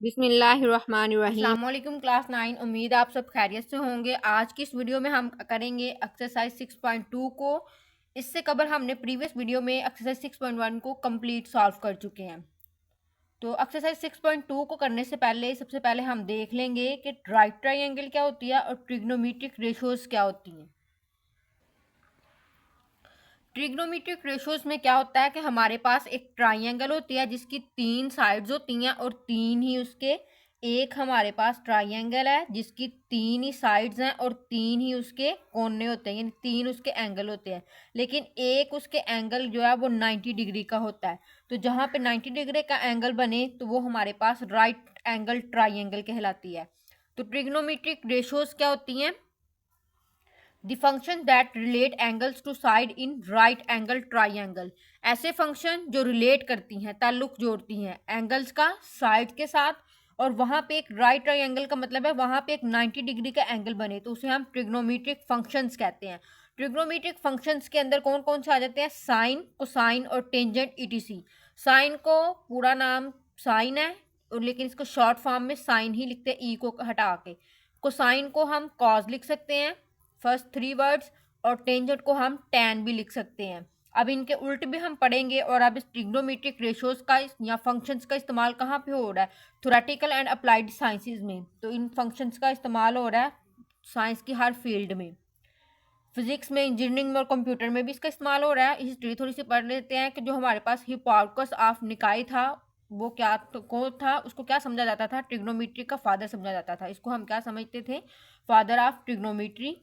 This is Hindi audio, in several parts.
बिस्मिल्लाहिर्रहमानिर्रहीम। अस्सलामुअलैकुम क्लास 9। उम्मीद है आप सब खैरियत से होंगे। आज की इस वीडियो में हम करेंगे एक्सरसाइज 6.2 को। इससे कबल हमने प्रीवियस वीडियो में एक्सरसाइज 6.1 को कंप्लीट सॉल्व कर चुके हैं। तो एक्सरसाइज 6.2 को करने से पहले सबसे पहले हम देख लेंगे कि राइट ट्राइंगल क्या होती है और ट्रिग्नोमेट्रिक रेशोज क्या होती हैं। ट्रिग्नोमेट्रिक रेशोज में क्या होता है कि हमारे पास एक ट्राइंगल होती है जिसकी 3 साइड्स होती हैं और 3 ही उसके, एक हमारे पास ट्राइंगल है जिसकी 3 ही साइड्स हैं और 3 ही उसके कोने होते हैं, यानी 3 उसके एंगल होते हैं। लेकिन एक उसके एंगल जो है वो 90 डिग्री का होता है। तो जहाँ पे 90 डिग्री का एंगल बने तो वो हमारे पास राइट एंगल ट्राइंगल कहलाती है। तो ट्रिग्नोमेट्रिक रेशोज क्या होती हैं? The function that relate angles to side in right angle triangle। ऐसे फंक्शन जो रिलेट करती हैं, ताल्लुक जोड़ती हैं एंगल्स का साइड के साथ, और वहाँ पे एक राइट ट्राइंगल का मतलब है वहाँ पे एक 90 डिग्री का एंगल बने तो उसे हम ट्रिग्नोमेट्रिक फंक्शंस कहते हैं। ट्रिग्नोमेट्रिक फंक्शंस के अंदर कौन कौन से आ जाते हैं? साइन, कोसाइन और टेंजेंट ईटीसी। साइन को पूरा नाम साइन है लेकिन इसको शॉर्ट फॉर्म में साइन ही लिखते हैं, ई को हटा के। कोसाइन को हम कॉज लिख सकते हैं, फर्स्ट 3 वर्ड्स, और टेंजेंट को हम टैन भी लिख सकते हैं। अब इनके उल्ट भी हम पढ़ेंगे। और अब इस ट्रिग्नोमेट्रिक रेशोज का या फंक्शंस का इस्तेमाल कहाँ पे हो रहा है? थ्योरेटिकल एंड अप्लाइड साइंसेज में। तो इन फंक्शंस का इस्तेमाल हो रहा है साइंस की हर फील्ड में, फिजिक्स में, इंजीनियरिंग में और कंप्यूटर में भी इसका इस्तेमाल हो रहा है। हिस्ट्री थोड़ी सी पढ़ लेते हैं कि जो हमारे पास हिप्पार्कस ऑफ निकाय था वो क्या कौन था, उसको क्या समझा जाता था? ट्रिग्नोमेट्री का फादर समझा जाता था। इसको हम क्या समझते थे? Father of trigonometry.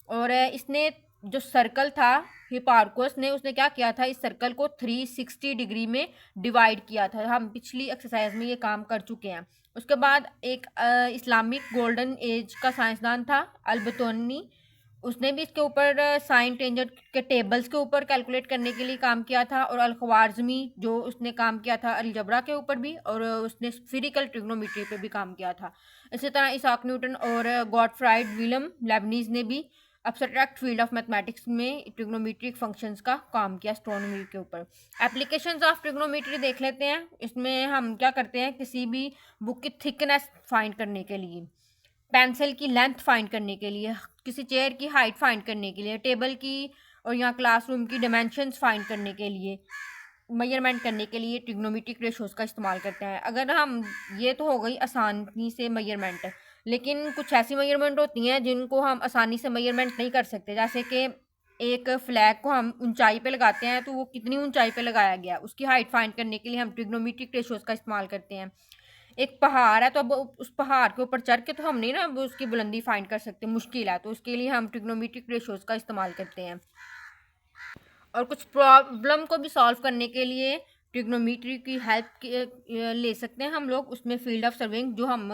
और इसने जो सर्कल था हिप्पार्कस ने, उसने क्या किया था? इस सर्कल को 360 डिग्री में डिवाइड किया था। हम पिछली एक्सरसाइज में ये काम कर चुके हैं। उसके बाद एक इस्लामिक गोल्डन एज का साइंसदान था अलबतोनी, उसने भी इसके ऊपर साइन टेंजेंट के टेबल्स के ऊपर कैलकुलेट करने के लिए काम किया था। और अल-ख्वारिज़मी जो उसने काम किया था अलजबरा के ऊपर भी, और उसने स्फीरिकल ट्रिग्नोमेट्री पे भी काम किया था। इसी तरह इसाक न्यूटन और गॉटफ्राइड विलियम लेबनीज ने भी एब्स्ट्रैक्ट फील्ड ऑफ मैथमेटिक्स में ट्रिग्नोमेट्रिक फंक्शंस का काम किया एस्ट्रोनॉमी के ऊपर। एप्लीकेशंस ऑफ ट्रिग्नोमेट्री देख लेते हैं। इसमें हम क्या करते हैं? किसी भी बुक की थिकनेस फाइंड करने के लिए, पेंसिल की लेंथ फाइंड करने के लिए, किसी चेयर की हाइट फाइंड करने के लिए, टेबल की और यहाँ क्लासरूम की डायमेंशंस फाइंड करने के लिए, मेजरमेंट करने के लिए ट्रिग्नोमेट्रिक रेशोज का इस्तेमाल करते हैं। अगर हम, ये तो हो गई आसानी से मेजरमेंट, लेकिन कुछ ऐसी मेजरमेंट होती हैं जिनको हम आसानी से मेजरमेंट नहीं कर सकते। जैसे कि एक फ्लैग को हम ऊंचाई पे लगाते हैं तो वो कितनी ऊंचाई पे लगाया गया, उसकी हाइट फाइंड करने के लिए हम ट्रिग्नोमेट्रिक रेशोज का इस्तेमाल करते हैं। एक पहाड़ है तो अब उस पहाड़ के ऊपर चढ़ के तो हम नहीं ना अब उसकी बुलंदी फाइंड कर सकते, मुश्किल है, तो उसके लिए हम ट्रिग्नोमेट्रिक रेशोज का इस्तेमाल करते हैं। और कुछ प्रॉब्लम को भी सॉल्व करने के लिए ट्रिग्नोमेट्री की हेल्प ले सकते हैं हम लोग। उसमें फील्ड ऑफ सर्वेइंग, जो हम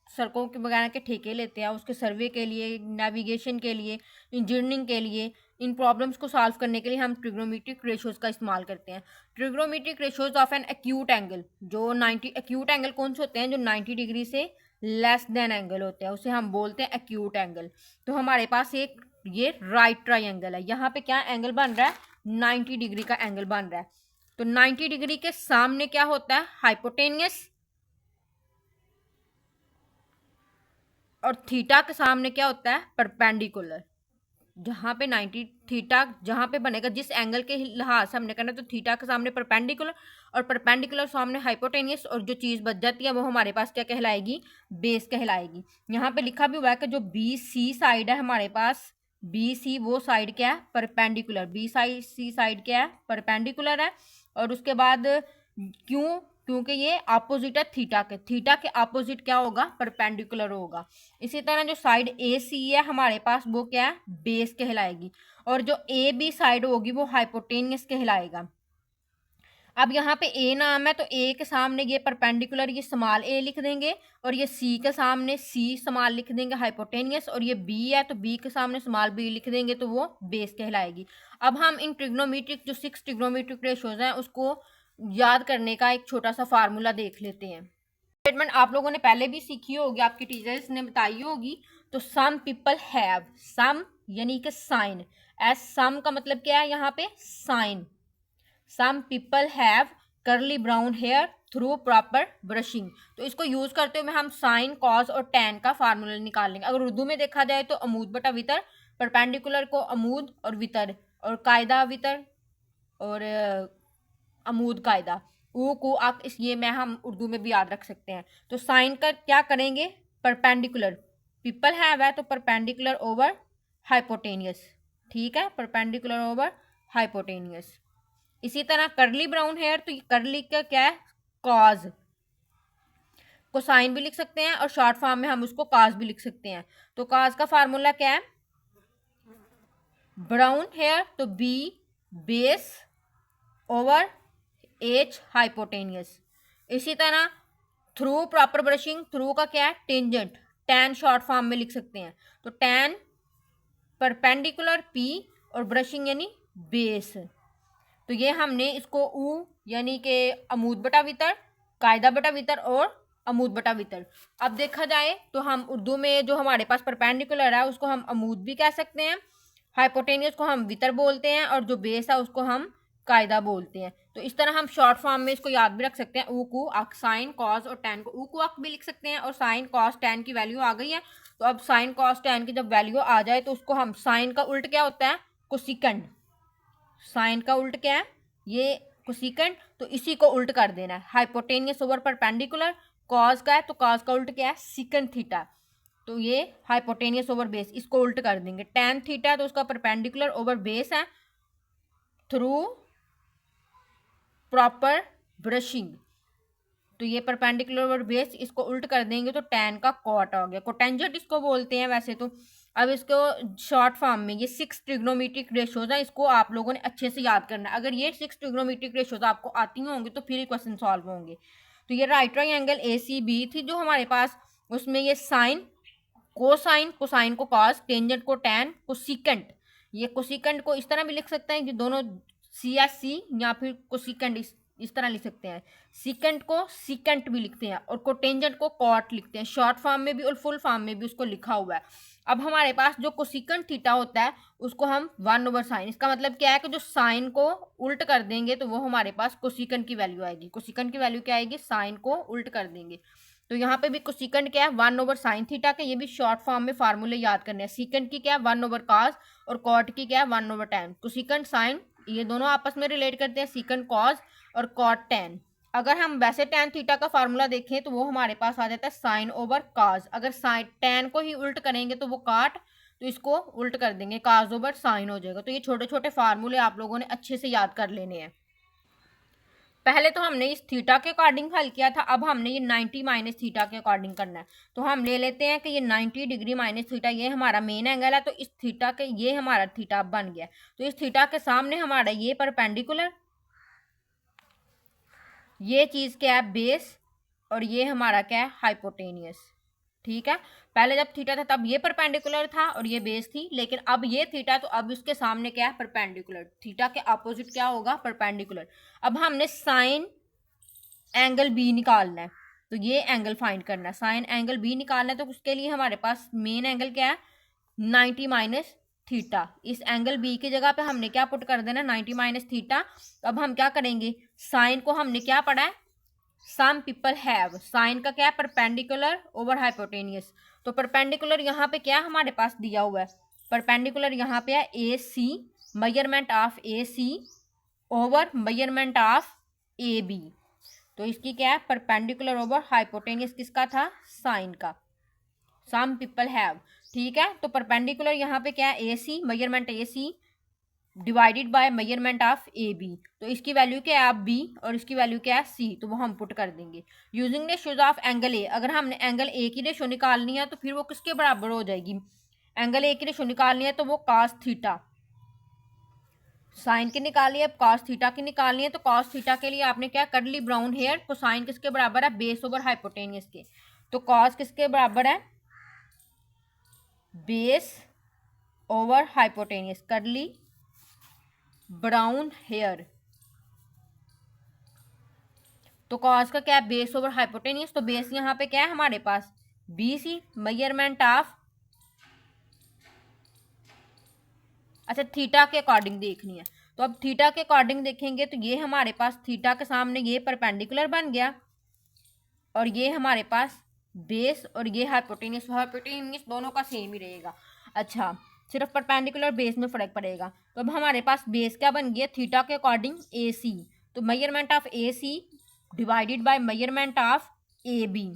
सड़कों के वगैरह के ठेके लेते हैं, उसके सर्वे के लिए, नेविगेशन के लिए, इंजीनियरिंग के लिए, इन प्रॉब्लम्स को सॉल्व करने के लिए हम ट्रिग्नोमेट्रिक रेशोज का इस्तेमाल करते हैं। Trigonometric ratios of an acute angle, जो 90 एक्यूट एंगल कौन से होते हैं? जो 90 डिग्री से लेस देन एंगल होते हैं उसे हम बोलते हैं एक्यूट एंगल। तो हमारे पास एक ये राइट ट्राइंगल है, यहाँ पे क्या एंगल बन रहा है? 90 डिग्री का एंगल बन रहा है। तो 90 डिग्री के सामने क्या होता है? हाइपोटेनियस। और थीटा के सामने क्या होता है? परपेंडिकुलर। जहाँ पे 90 थीटा जहाँ पे बनेगा, जिस एंगल के लिहाज से हमने करना, तो थीटा के सामने परपेंडिकुलर और परपेंडिकुलर सामने हाइपोटेनियस, और जो चीज़ बच जाती है वो हमारे पास क्या कहलाएगी? बेस कहलाएगी। यहाँ पे लिखा भी हुआ है कि जो बी सी साइड है हमारे पास, बी सी वो साइड क्या है? परपेंडिकुलर। बी साइड सी साइड क्या है? परपेंडिकुलर है। और उसके बाद क्यों? क्योंकि ये अपोजिट है थीटा के, थीटा के अपोजिट क्या होगा? परपेंडिकुलर होगा। इसी तरह जो साइड ए सी है हमारे पास वो क्या है? बेस कहलाएगी। और जो ए बी साइड होगी वो हाइपोटेनियस कहलाएगा। अब यहाँ पे ए नाम है तो ए के सामने ये परपेंडिकुलर, ये स्मॉल ए लिख देंगे, और ये सी के सामने सी स्मॉल लिख देंगे हाइपोटेनियस, और ये बी है तो बी के सामने स्मॉल बी लिख देंगे तो वो बेस कहलाएगी। अब हम इन ट्रिग्नोमेट्रिक जो 6 ट्रिग्नोमेट्रिक रेशोज हैं उसको याद करने का एक छोटा सा फार्मूला देख लेते हैं। स्टेटमेंट आप लोगों ने पहले भी सीखी होगी, आपकी टीचर्स ने बताई होगी। तो सम पीपल हैव, सम यानी कि साइन, एज सम का मतलब क्या है? यहाँ पे sine. Some people have curly brown hair through proper brushing. तो इसको यूज करते हुए हम साइन, कॉस और टैन का फार्मूला निकाल लेंगे। अगर उर्दू में देखा जाए तो अमूद बटा वितर, परपेंडिकुलर को अमूद और वितर, और कायदा वितर और अमूद कायदा, ऊ को अक, इस ये मैं हम उर्दू में भी याद रख सकते हैं। तो साइन का क्या करेंगे, परपेंडिकुलर, पीपल है तो परपेंडिकुलर ओवर हाइपोटेनियस, ठीक है, परपेंडिकुलर ओवर हाइपोटेनियस। इसी तरह करली ब्राउन हेयर, तो करली का क्या है, कॉज, कोसाइन भी लिख सकते हैं और शॉर्ट फॉर्म में हम उसको काज भी लिख सकते हैं। तो काज का फार्मूला क्या है, ब्राउन हेयर तो B base over H hypotenuse. इसी तरह थ्रू प्रॉपर ब्रशिंग, थ्रू का क्या है, टेंजेंट, टैन शॉर्ट फॉर्म में लिख सकते हैं। तो टैन परपेंडिकुलर पी और ब्रशिंग यानी बेस। तो ये हमने इसको ऊ यानी कि अमूद बटा वितर, कायदा बटा वितर और अमूद बटा वितर। अब देखा जाए तो हम उर्दू में जो हमारे पास परपेंडिकुलर है उसको हम अमूद भी कह सकते हैं, हाइपोटेनियस को हम वितर बोलते हैं और जो बेस है उसको हम कायदा बोलते हैं। तो इस तरह हम शॉर्ट फॉर्म में इसको याद भी रख सकते हैं, ऊ को अक, साइन कॉस और टैन को ऊ को अक भी लिख सकते हैं। और साइन कॉस टैन की वैल्यू आ गई है, तो अब साइन कॉस टैन की जब वैल्यू आ जाए तो उसको हम, साइन का उल्ट क्या होता है, कोसिकेंड, साइन का उल्ट क्या है, ये कोसिकेंड, तो इसी को उल्ट कर देना है। हाइपोटेनियस ओवर परपेंडिकुलर, कॉस का है तो कॉस का उल्ट क्या है, सिकन थीटा, तो ये हाइपोटेनियस ओवर बेस, इसको उल्ट कर देंगे। टैन थीटा तो उसका परपेंडिकुलर ओवर बेस है थ्रू प्रॉपर ब्रशिंग, तो ये परपेंडिकुलर ओवर बेस, इसको उल्ट कर देंगे तो टैन का कॉट हो गया, कोटेंजेंट इसको बोलते हैं वैसे तो। अब इसको शॉर्ट फॉर्म में ये 6 ट्रिग्नोमेट्रिक रेशोज हैं, इसको आप लोगों ने अच्छे से याद करना है। अगर ये 6 ट्रिग्नोमेट्रिक रेशोज आपको आती होंगी तो फिर क्वेश्चन सॉल्व होंगे। तो ये राइट ट्रायंगल ACB थी जो हमारे पास, उसमें ये साइन, कोसाइन, कोसाइन को कॉस, टेंजेंट को टैन, कोसिकेंट, ये कोसिकेंट को इस तरह भी लिख सकते हैं कि दोनों CSC या फिर कोसिकेंट इस तरह लिख सकते हैं, सिकेंट को सिकेंट भी लिखते हैं और कोटेंजेंट को कॉट लिखते हैं, शॉर्ट फॉर्म में भी और फुल फॉर्म में भी उसको लिखा हुआ है। अब हमारे पास जो कोसिकेंट थीटा होता है उसको हम 1/sin, इसका मतलब क्या है कि जो साइन को उल्ट कर देंगे तो वो हमारे पास कोसिकेंट की वैल्यू आएगी। कोसिकेंट की वैल्यू क्या आएगी, साइन को उल्ट कर देंगे। तो यहाँ पे भी कोसिकेंट क्या है, 1/sin थीटा के, ये भी शॉर्ट फॉर्म में फार्मूले याद करने हैं। सिकेंट की क्या है, 1/cos और कॉट की क्या है, 1/tan। कोसिकेंट साइन ये दोनों आपस में रिलेट करते हैं, सिकेंट कॉस और कॉट टैन। अगर हम वैसे टैन थीटा का फार्मूला देखें तो वो हमारे पास आ जाता है साइन ओवर काज। अगर साइन टैन को ही उल्ट करेंगे तो वो काट, तो इसको उल्ट कर देंगे, काज ओवर साइन हो जाएगा। तो ये छोटे छोटे फार्मूले आप लोगों ने अच्छे से याद कर लेने हैं। पहले तो हमने इस थीटा के अकॉर्डिंग हल किया था, अब हमने ये 90 माइनस थीटा के अकॉर्डिंग करना है। तो हम ले लेते हैं कि ये 90 डिग्री माइनस थीटा ये हमारा मेन एंगल है, तो इस थीटा के ये हमारा थीटा बन गया। तो इस थीटा के सामने हमारा ये परपेंडिकुलर, ये चीज़ क्या है, बेस, और ये हमारा क्या है, हाइपोटेनियस, ठीक है। पहले जब थीटा था तब ये परपेंडिकुलर था और ये बेस थी, लेकिन अब ये थीटा तो अब उसके सामने क्या है, परपेंडिकुलर, थीटा के अपोजिट क्या होगा, परपेंडिकुलर। अब हमने साइन एंगल बी निकालना है, तो ये एंगल फाइंड करना है, साइन एंगल बी निकालना है। तो उसके लिए हमारे पास मेन एंगल क्या है, 90 माइनस थीटा। इस एंगल बी की जगह पे हमने क्या पुट कर देना, 90 माइनस थीटा। अब हम क्या करेंगे, साइन को हमने क्या पढ़ा है, सम पीपल हैव, साइन का क्या है, परपेंडिकुलर ओवर हाइपोटेनियस। तो परपेंडिकुलर यहाँ पे क्या हमारे पास दिया हुआ है, परपेंडिकुलर यहाँ पे है AC, measurement of AC over measurement of AB। तो इसकी क्या है, परपेंडिकुलर ओवर हाइपोटेनियस किसका था, साइन का, सम पीपल हैव, ठीक है। तो परपेंडिकुलर यहाँ पे क्या है, AC, measurement AC divided by measurement of AB। तो इसकी वैल्यू क्या है, आप B, और इसकी वैल्यू क्या है, C, तो वो हम पुट कर देंगे using ratios of angle A। अगर हमने एंगल A की रेशो निकालनी है तो फिर वो किसके बराबर हो जाएगी, एंगल A की रेशो निकालनी है तो वो cos थीटा, साइन की निकाली है, अब cos थीटा की निकालनी है। तो cos थीटा के लिए आपने क्या, करली ब्राउन हेयर, तो साइन किसके बराबर है, बेस ओवर हाइपोटेनियस के। तो cos किसके बराबर है, बेस ओवर हाइपोटेनियस, करली ब्राउन हेयर। तो cos का क्या है, बेस ओवर हाइपोटेनियस, तो बेस यहाँ पे क्या है हमारे पास, BC, मेजरमेंट ऑफ, अच्छा थीटा के अकॉर्डिंग देखनी है। तो अब थीटा के अकॉर्डिंग देखेंगे तो ये हमारे पास थीटा के सामने ये परपेंडिकुलर बन गया, और ये हमारे पास बेस और ये हाइपोटेनियस। हाइपोटेनियस दोनों का सेम ही रहेगा। अच्छा, सिर्फ परपेंडिकुलर बेस में फ़र्क पड़ेगा। तो अब हमारे पास बेस क्या बन गया, थीटा के अकॉर्डिंग ए सी। तो measurement of A C divided by measurement of A B.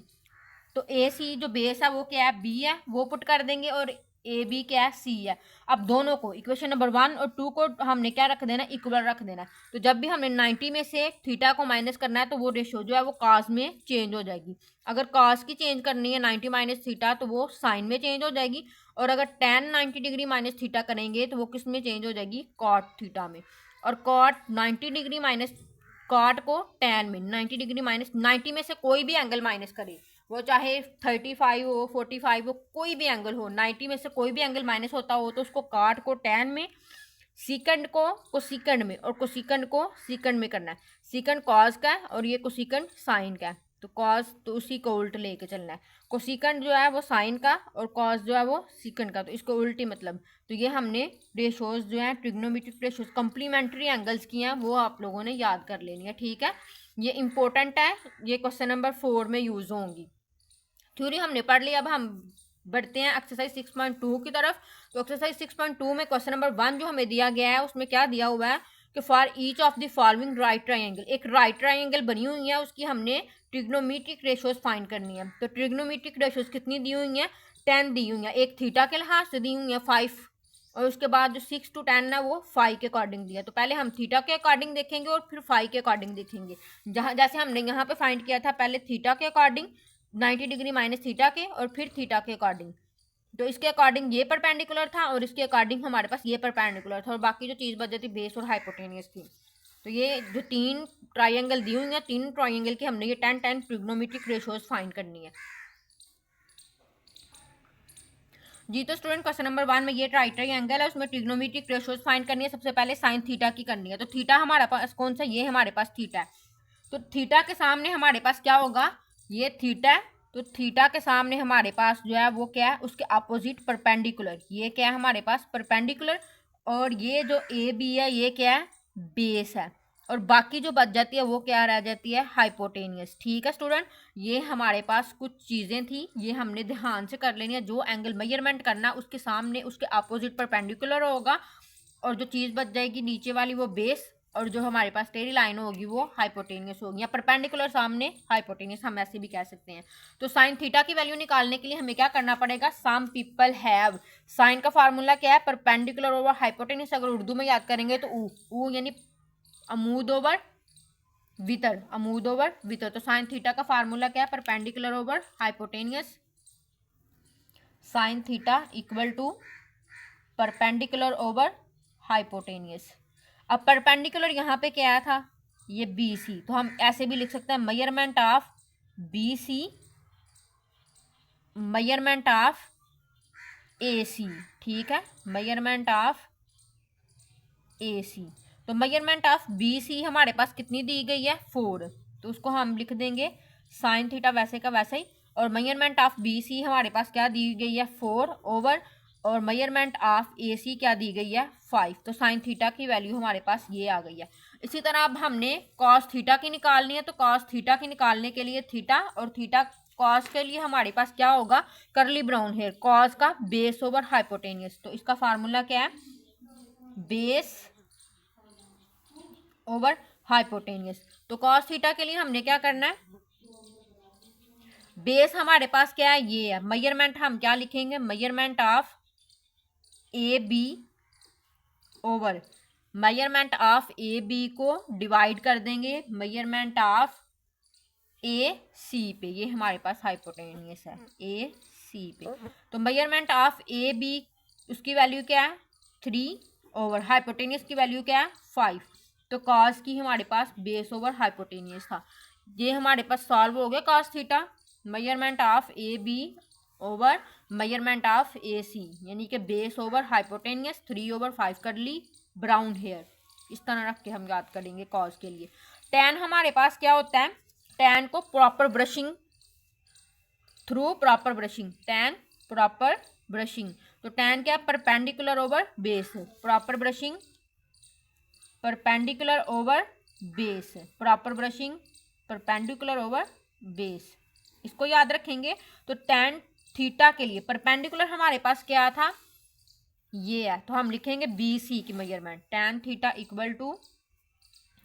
तो ए सी जो बेस है वो क्या है, बी है, वो पुट कर देंगे, और ए बी क्या है, सी है। अब दोनों को इक्वेशन नंबर 1 और 2 को हमने क्या रख देना, इक्वल रख देना। तो जब भी हमने 90 में से थीटा को माइनस करना है तो वो रेशो जो है वो कॉस में चेंज हो जाएगी। अगर कॉस की चेंज करनी है 90 माइनस थीटा तो वो साइन में चेंज हो जाएगी। और अगर tan 90 डिग्री माइनस थीटा करेंगे तो वो किस में चेंज हो जाएगी, कॉट थीटा में। और कॉट 90 डिग्री माइनस कॉट को tan में, 90 डिग्री माइनस 90 में से कोई भी एंगल माइनस करे, वो चाहे 35 हो, 45 हो, कोई भी एंगल हो, 90 में से कोई भी एंगल माइनस होता हो तो उसको काट को tan में, सीकंड को कोसिकंड में, और कोसिकंड को सीकंड में करना है। सीकंड कॉस का है और ये कोसिकंड साइन का है। तो कॉस तो उसी को उल्ट लेके चलना है। कोसिकंड जो है वो साइन का और कॉस जो है वो सीकंड का, तो इसको उल्टी मतलब। तो ये हमने रेशोज जो है ट्रिग्नोमेट्रिक रेशोज कम्प्लीमेंट्री एंगल्स की हैं, वो आप लोगों ने याद कर लेनी है, ठीक है। ये इंपॉर्टेंट है, ये क्वेश्चन नंबर 4 में यूज होंगी। थ्योरी हमने पढ़ ली। अब हम बढ़ते हैं एक्सरसाइज 6.2 की तरफ। तो एक्सरसाइज 6.2 में क्वेश्चन नंबर 1 जो हमें दिया गया है उसमें क्या दिया हुआ है कि for each of the following right triangle, एक राइट ट्राइंगल बनी हुई है, उसकी हमने ट्रिग्नोमेट्रिक रेशोज फाइंड करनी है। तो ट्रिग्नोमेट्रिक रेशोज कितनी दी हुई हैं, 10 दी हुई हैं। एक थीटा के लिहाज से दी हुई है 5, और उसके बाद जो 6 to 10 है वो 5 के अकॉर्डिंग दिया। तो पहले हम थीटा के अकॉर्डिंग देखेंगे और फिर 5 के अकॉर्डिंग देखेंगे। जहाँ जैसे हमने यहाँ पे फाइंड किया था, पहले थीटा के अकॉर्डिंग 90 डिग्री माइनस थीटा के, और फिर थीटा के अकॉर्डिंग। तो इसके अकॉर्डिंग ये परपेंडिकुलर था और इसके अकॉर्डिंग हमारे पास ये परपेंडिकुलर था, और बाकी जो चीज़ बच जाती बेस और हाइपोटेनियस थी। तो ये जो 3 ट्राइंगल दी हुई हैं, 3 ट्राइंगल की हमने ये 10 ट्रिग्नोमेट्रिक रेशोज फाइंड करनी है जी। तो स्टूडेंट क्वेश्चन नंबर 1 में ये राइट ट्राइंगल है, उसमें ट्रिग्नोमेट्रिक रेशोज फाइंड करनी है। सबसे पहले साइन थीटा की करनी है। तो थीटा हमारे पास कौन सा, ये हमारे पास थीटा है। तो थीटा के सामने हमारे पास क्या होगा, ये थीटा है। तो थीटा के सामने हमारे पास जो है वो क्या है, उसके अपोजिट परपेंडिकुलर, ये क्या है हमारे पास परपेंडिकुलर। और ये जो ए बी है ये क्या है, बेस है। और बाकी जो बच जाती है वो क्या रह जाती है, हाइपोटेनियस, ठीक है स्टूडेंट। ये हमारे पास कुछ चीज़ें थी, ये हमने ध्यान से कर लेनी है। जो एंगल मेजरमेंट करना उसके सामने उसके अपोजिट परपेंडिकुलर होगा, और जो चीज़ बच जाएगी नीचे वाली वो बेस, और जो हमारे पास टेढ़ी लाइन होगी वो हाइपोटेनियस होगी, या परपेंडिकुलर सामने हाइपोटेनियस, हम ऐसे भी कह सकते हैं। तो साइन थीटा की वैल्यू निकालने के लिए हमें क्या करना पड़ेगा, सम पीपल हैव। साइन का फार्मूला क्या है, परपेंडिकुलर ओवर हाइपोटेनियस। अगर उर्दू में याद करेंगे तो ऊ यानी अमूद ओवर वितर, अमूद ओवर वितर। तो साइन थीटा का फार्मूला क्या है, perpendicular over hypotenuse. Sine theta equal to perpendicular over hypotenuse. अब परपेंडिकुलर यहाँ पे क्या आया था, ये बी सी। तो हम ऐसे भी लिख सकते हैं measurement of B C, measurement of A C, ठीक है, मेजरमेंट ऑफ ए सी। तो मेजरमेंट ऑफ बी सी हमारे पास कितनी दी गई है, 4। तो उसको हम लिख देंगे साइन थीटा वैसे का वैसे ही। और मेजरमेंट ऑफ बी सी हमारे पास क्या दी गई है, 4 ओवर, और मेजरमेंट ऑफ ए सी क्या दी गई है, 5। तो साइन थीटा की वैल्यू हमारे पास ये आ गई है। इसी तरह अब हमने कॉस थीटा की निकालनी है। तो कॉस थीटा की निकालने के लिए थीटा और थीटा कॉस के लिए हमारे पास क्या होगा, करली ब्राउन हेयर, कॉस का बेस ओवर हाइपोटेनियस। तो इसका फार्मूला क्या है, बेस ओवर हाइपोटेनियस। तो कॉस थीटा के लिए हमने क्या करना है, बेस हमारे पास क्या है, ये है। मेजरमेंट हम क्या लिखेंगे, measurement of A B over measurement of A B को डिवाइड कर देंगे मेजरमेंट ऑफ ए सी पे। ये हमारे पास हाइपोटेनियस है ए सी पे। तो मेजरमेंट ऑफ ए बी उसकी वैल्यू क्या है, 3 ओवर हाइपोटेनियस की वैल्यू क्या है, 5। तो कॉस की हमारे पास बेस ओवर हाइपोटेनियस था। ये हमारे पास सॉल्व हो गया cos theta. Measurement of A B over measurement of A C, यानी कि बेस ओवर हाइपोटेनियस, 3 ओवर 5 कर ली ब्राउन हेयर। इस तरह रख के हम याद करेंगे कॉस के लिए। टैन हमारे पास क्या होता है, टैन को proper brushing, through proper brushing, tan proper brushing. तो टैन क्या, perpendicular over base, proper brushing perpendicular over base, proper brushing perpendicular over base. इसको याद रखेंगे। तो tan थीटा के लिए परपेंडिकुलर हमारे पास क्या था, ये है, तो हम लिखेंगे BC की measurement, tan theta equal to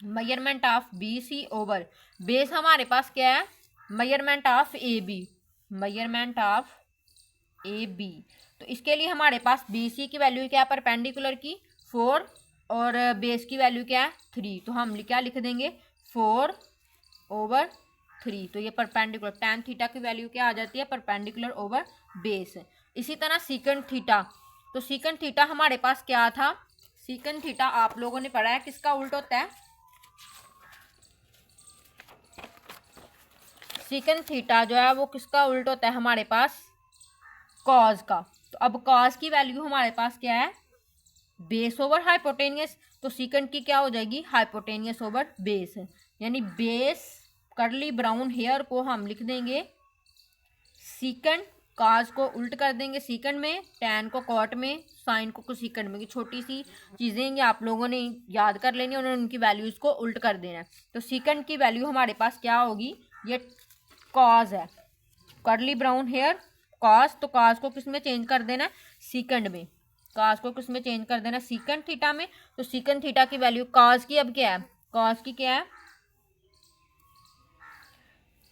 measurement of BC over base हमारे पास क्या है, measurement of AB, measurement of AB। तो इसके लिए हमारे पास BC की वैल्यू क्या है परपेंडिकुलर की 4 और बेस की वैल्यू क्या है 3, तो हम क्या लिख देंगे 4/3। तो ये परपेंडिकुलर tan थीटा की वैल्यू क्या आ जाती है परपेंडिकुलर ओवर बेस। इसी तरह सीकंड थीटा, तो सीकंड थीटा हमारे पास क्या था, सीकंड थीटा आप लोगों ने पढ़ा है किसका उल्ट होता है, सीकंड थीटा जो है वो किसका उल्ट होता है हमारे पास कॉज का। तो अब कॉज की वैल्यू हमारे पास क्या है बेस ओवर हाइपोटेनियस, तो सीकंड की क्या हो जाएगी हाइपोटेनियस ओवर बेस, यानी बेस कर्ली ब्राउन हेयर को हम लिख देंगे सीकंड, काज को उल्ट कर देंगे सीकंड में, टैन को कॉट में, साइन को कोसीकंड में। छोटी सी चीज़ें ये आप लोगों ने याद कर लेनी और उनकी वैल्यूज़ को उल्ट कर देना है। तो सीकंड की वैल्यू हमारे पास क्या होगी, ये कॉज है, कर्ली ब्राउन हेयर कॉज, तो कॉज को किस में चेंज कर देना है सीकंड में, कॉज को किस में चेंज कर देना सीकंड थीटा में। तो सीकंड थीटा की वैल्यू कॉज की अब क्या है, कॉज की क्या है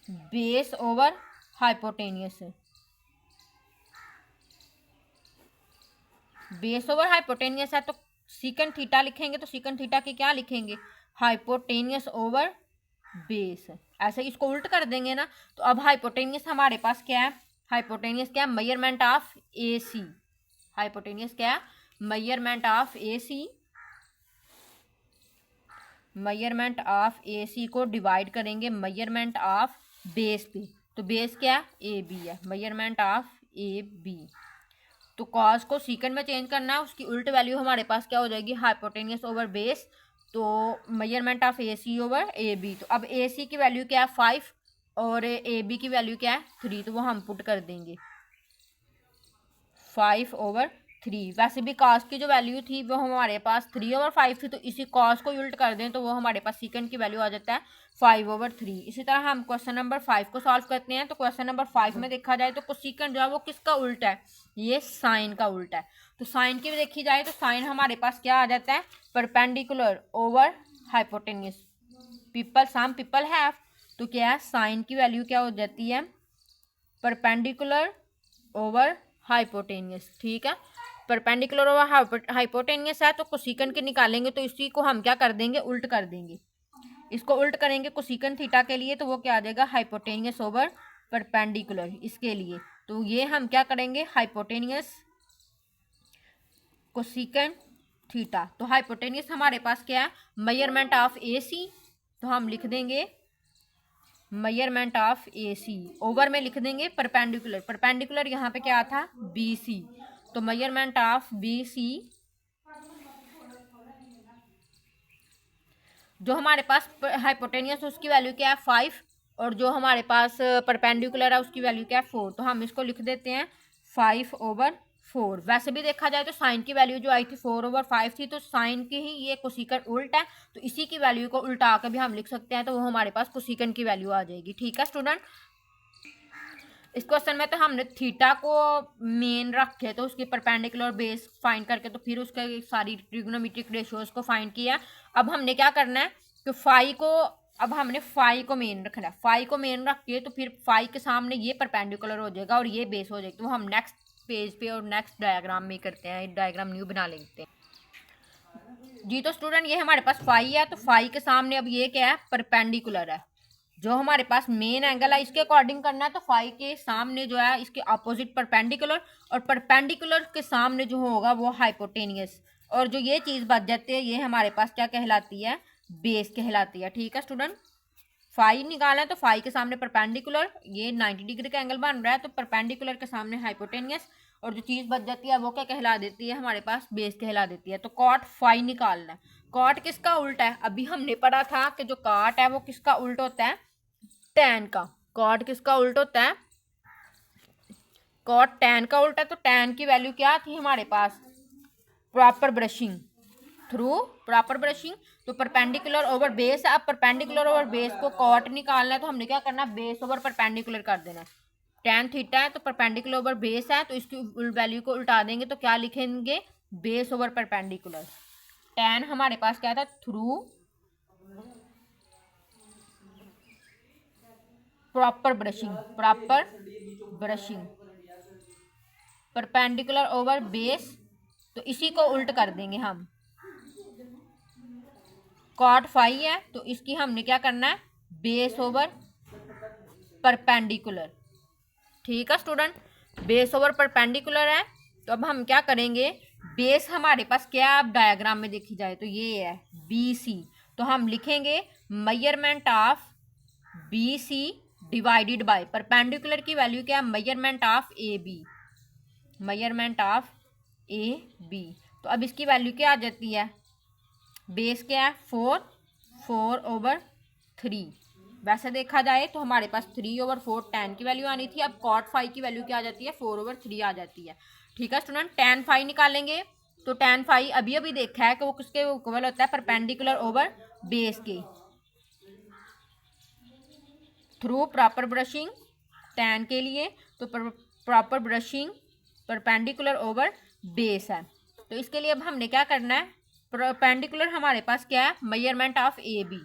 base over hypotenuse, base over hypotenuse है तो सीकंड थीटा लिखेंगे, तो सीकंड थीटा की क्या लिखेंगे हाइपोटेनियस ओवर बेस, ऐसे ही इसको उल्ट कर देंगे ना। तो अब हाइपोटेनियस हमारे पास क्या है, हाइपोटेनियस क्या है मेजरमेंट ऑफ AC, हाइपोटेनियस क्या है measurement of AC, measurement of AC को डिवाइड करेंगे मेजरमेंट ऑफ बेस पे, तो बेस क्या है AB है, मेजरमेंट ऑफ AB। तो कॉस को सीकंड में चेंज करना है, उसकी उल्ट वैल्यू हमारे पास क्या हो जाएगी हाइपोटेनियस ओवर बेस, तो measurement of AC over AB। तो अब AC की वैल्यू क्या है 5 और AB की वैल्यू क्या है 3, तो वो हम पुट कर देंगे 5/3। वैसे भी कॉस की जो वैल्यू थी वो हमारे पास 3/5 थी, तो इसी कॉस को उल्ट कर दें तो वो हमारे पास सीकंड की वैल्यू आ जाता है 5/3। इसी तरह हम क्वेश्चन नंबर 5 को सॉल्व करते हैं। तो क्वेश्चन नंबर 5 में देखा जाए तो कोसीकंड जो है वो किसका उल्टा है, ये साइन का उल्टा है। तो साइन की भी देखी जाए तो साइन हमारे पास क्या आ जाता है perpendicular over hypotenuse, people some people have, तो क्या है साइन की वैल्यू क्या हो जाती है परपेंडिकुलर ओवर हाइपोटेनियस, ठीक है। परपेंडिकुलर ओवर हाइपोटेनियस है तो कोसीकंड के निकालेंगे तो इसी को हम क्या कर देंगे उल्ट कर देंगे, इसको उल्ट करेंगे कोसीकंड थीटा के लिए तो वो क्या आ जाएगा हाइपोटेनियस ओवर परपेंडिकुलर इसके लिए। तो ये हम क्या करेंगे हाइपोटेनियस कोसीकंड थीटा, तो हाइपोटेनियस हमारे पास क्या है मेजरमेंट ऑफ AC, तो हम लिख देंगे मेजरमेंट ऑफ AC ओवर में लिख देंगे परपेंडिकुलर, परपेंडिकुलर यहाँ पे क्या था BC, तो मेजरमेंट ऑफ BC जो हमारे पास हाइपोटेनियस उसकी वैल्यू क्या है 5 और जो हमारे पास परपेंडिकुलर है उसकी वैल्यू क्या है 4, तो हम इसको लिख देते हैं 5/4। वैसे भी देखा जाए तो साइन की वैल्यू जो आई थी 4/5 थी, तो साइन की ही ये कोसीकंड उल्ट है, तो इसी की वैल्यू को उल्टा के भी हम लिख सकते हैं, तो वो हमारे पास कोसीकंड की वैल्यू आ जाएगी, ठीक है स्टूडेंट। इस क्वेश्चन में तो हमने थीटा को मेन रखे तो उसकी परपेंडिकुलर बेस फाइंड करके तो फिर उसका सारी ट्रिग्नोमेट्रिक रेशियोज को फाइंड किया। अब हमने क्या करना है कि फाई को, अब हमने फाई को मेन रखना है, फाई को मेन रख के तो फिर फाई के सामने ये परपेंडिकुलर हो जाएगा और ये बेस हो जाएगी, तो हम नेक्स्ट पेज पे और नेक्स्ट डायग्राम में करते हैं, डायग्राम न्यू बना लेते हैं जी। तो स्टूडेंट ये हमारे पास फाई है, तो फाई के सामने अब ये क्या है परपेंडिकुलर है, जो हमारे पास मेन एंगल है इसके अकॉर्डिंग करना है, तो फाई के सामने जो है इसके अपोजिट परपेंडिकुलर और परपेंडिकुलर के सामने जो होगा वो हाइपोटेनियस, और जो ये चीज़ बच जाती है ये हमारे पास क्या कहलाती है बेस कहलाती है, ठीक है स्टूडेंट। फाई निकाला है तो फाई के सामने परपेंडिकुलर, ये 90 डिग्री का एंगल बन रहा है तो परपेंडिकुलर के सामने हाइपोटेनियस, और जो चीज़ बच जाती है वो क्या कहला देती है हमारे पास बेस कहला देती है। तो कॉट फाई निकालना है, कॉट किसका उल्टा है, अभी हमने पढ़ा था कि जो कॉट है वो किसका उल्ट होता है टैन का, कॉट किसका उल्ट होता है कॉट टैन का उल्टा है, तो टैन की वैल्यू क्या थी हमारे पास proper brushing, through proper brushing. तो परपेंडिकुलर ओवर बेस है। अब परपेंडिकुलर ओवर बेस को कॉट निकालना है तो हमने क्या करना है, बेस ओवर परपेंडिकुलर कर देना है। tan थीटा है तो परपेंडिकुलर ओवर बेस है तो इसकी वैल्यू को उल्टा देंगे तो क्या लिखेंगे, बेस ओवर परपेंडिकुलर। tan हमारे पास क्या था, through proper brushing perpendicular over base, तो इसी को उल्ट कर देंगे हम। कॉट फाई है तो इसकी हमने क्या करना है, बेस ओवर परपेंडिकुलर। ठीक है स्टूडेंट, बेस ओवर परपेंडिकुलर है। तो अब हम क्या करेंगे, बेस हमारे पास क्या है, अब डायग्राम में देखी जाए तो ये है बी सी। तो हम लिखेंगे measurement of B C divided by perpendicular की वैल्यू क्या है, measurement of A B, measurement of A B. तो अब इसकी वैल्यू क्या आ जाती है, बेस क्या है 4/3। वैसे देखा जाए तो हमारे पास 3/4 tan की वैल्यू आनी थी। अब cot फाई की वैल्यू क्या आ जाती है, 4/3 आ जाती है। ठीक है स्टूडेंट, tan फाई निकालेंगे तो tan फाई अभी अभी देखा है कि वो किसके इक्वल होता है, परपेंडिकुलर ओवर बेस के। थ्रू प्रॉपर ब्रशिंग tan के लिए, तो proper brushing perpendicular over base है। तो इसके लिए अब हमने क्या करना है, परपेंडिकुलर हमारे पास क्या है, measurement of A B.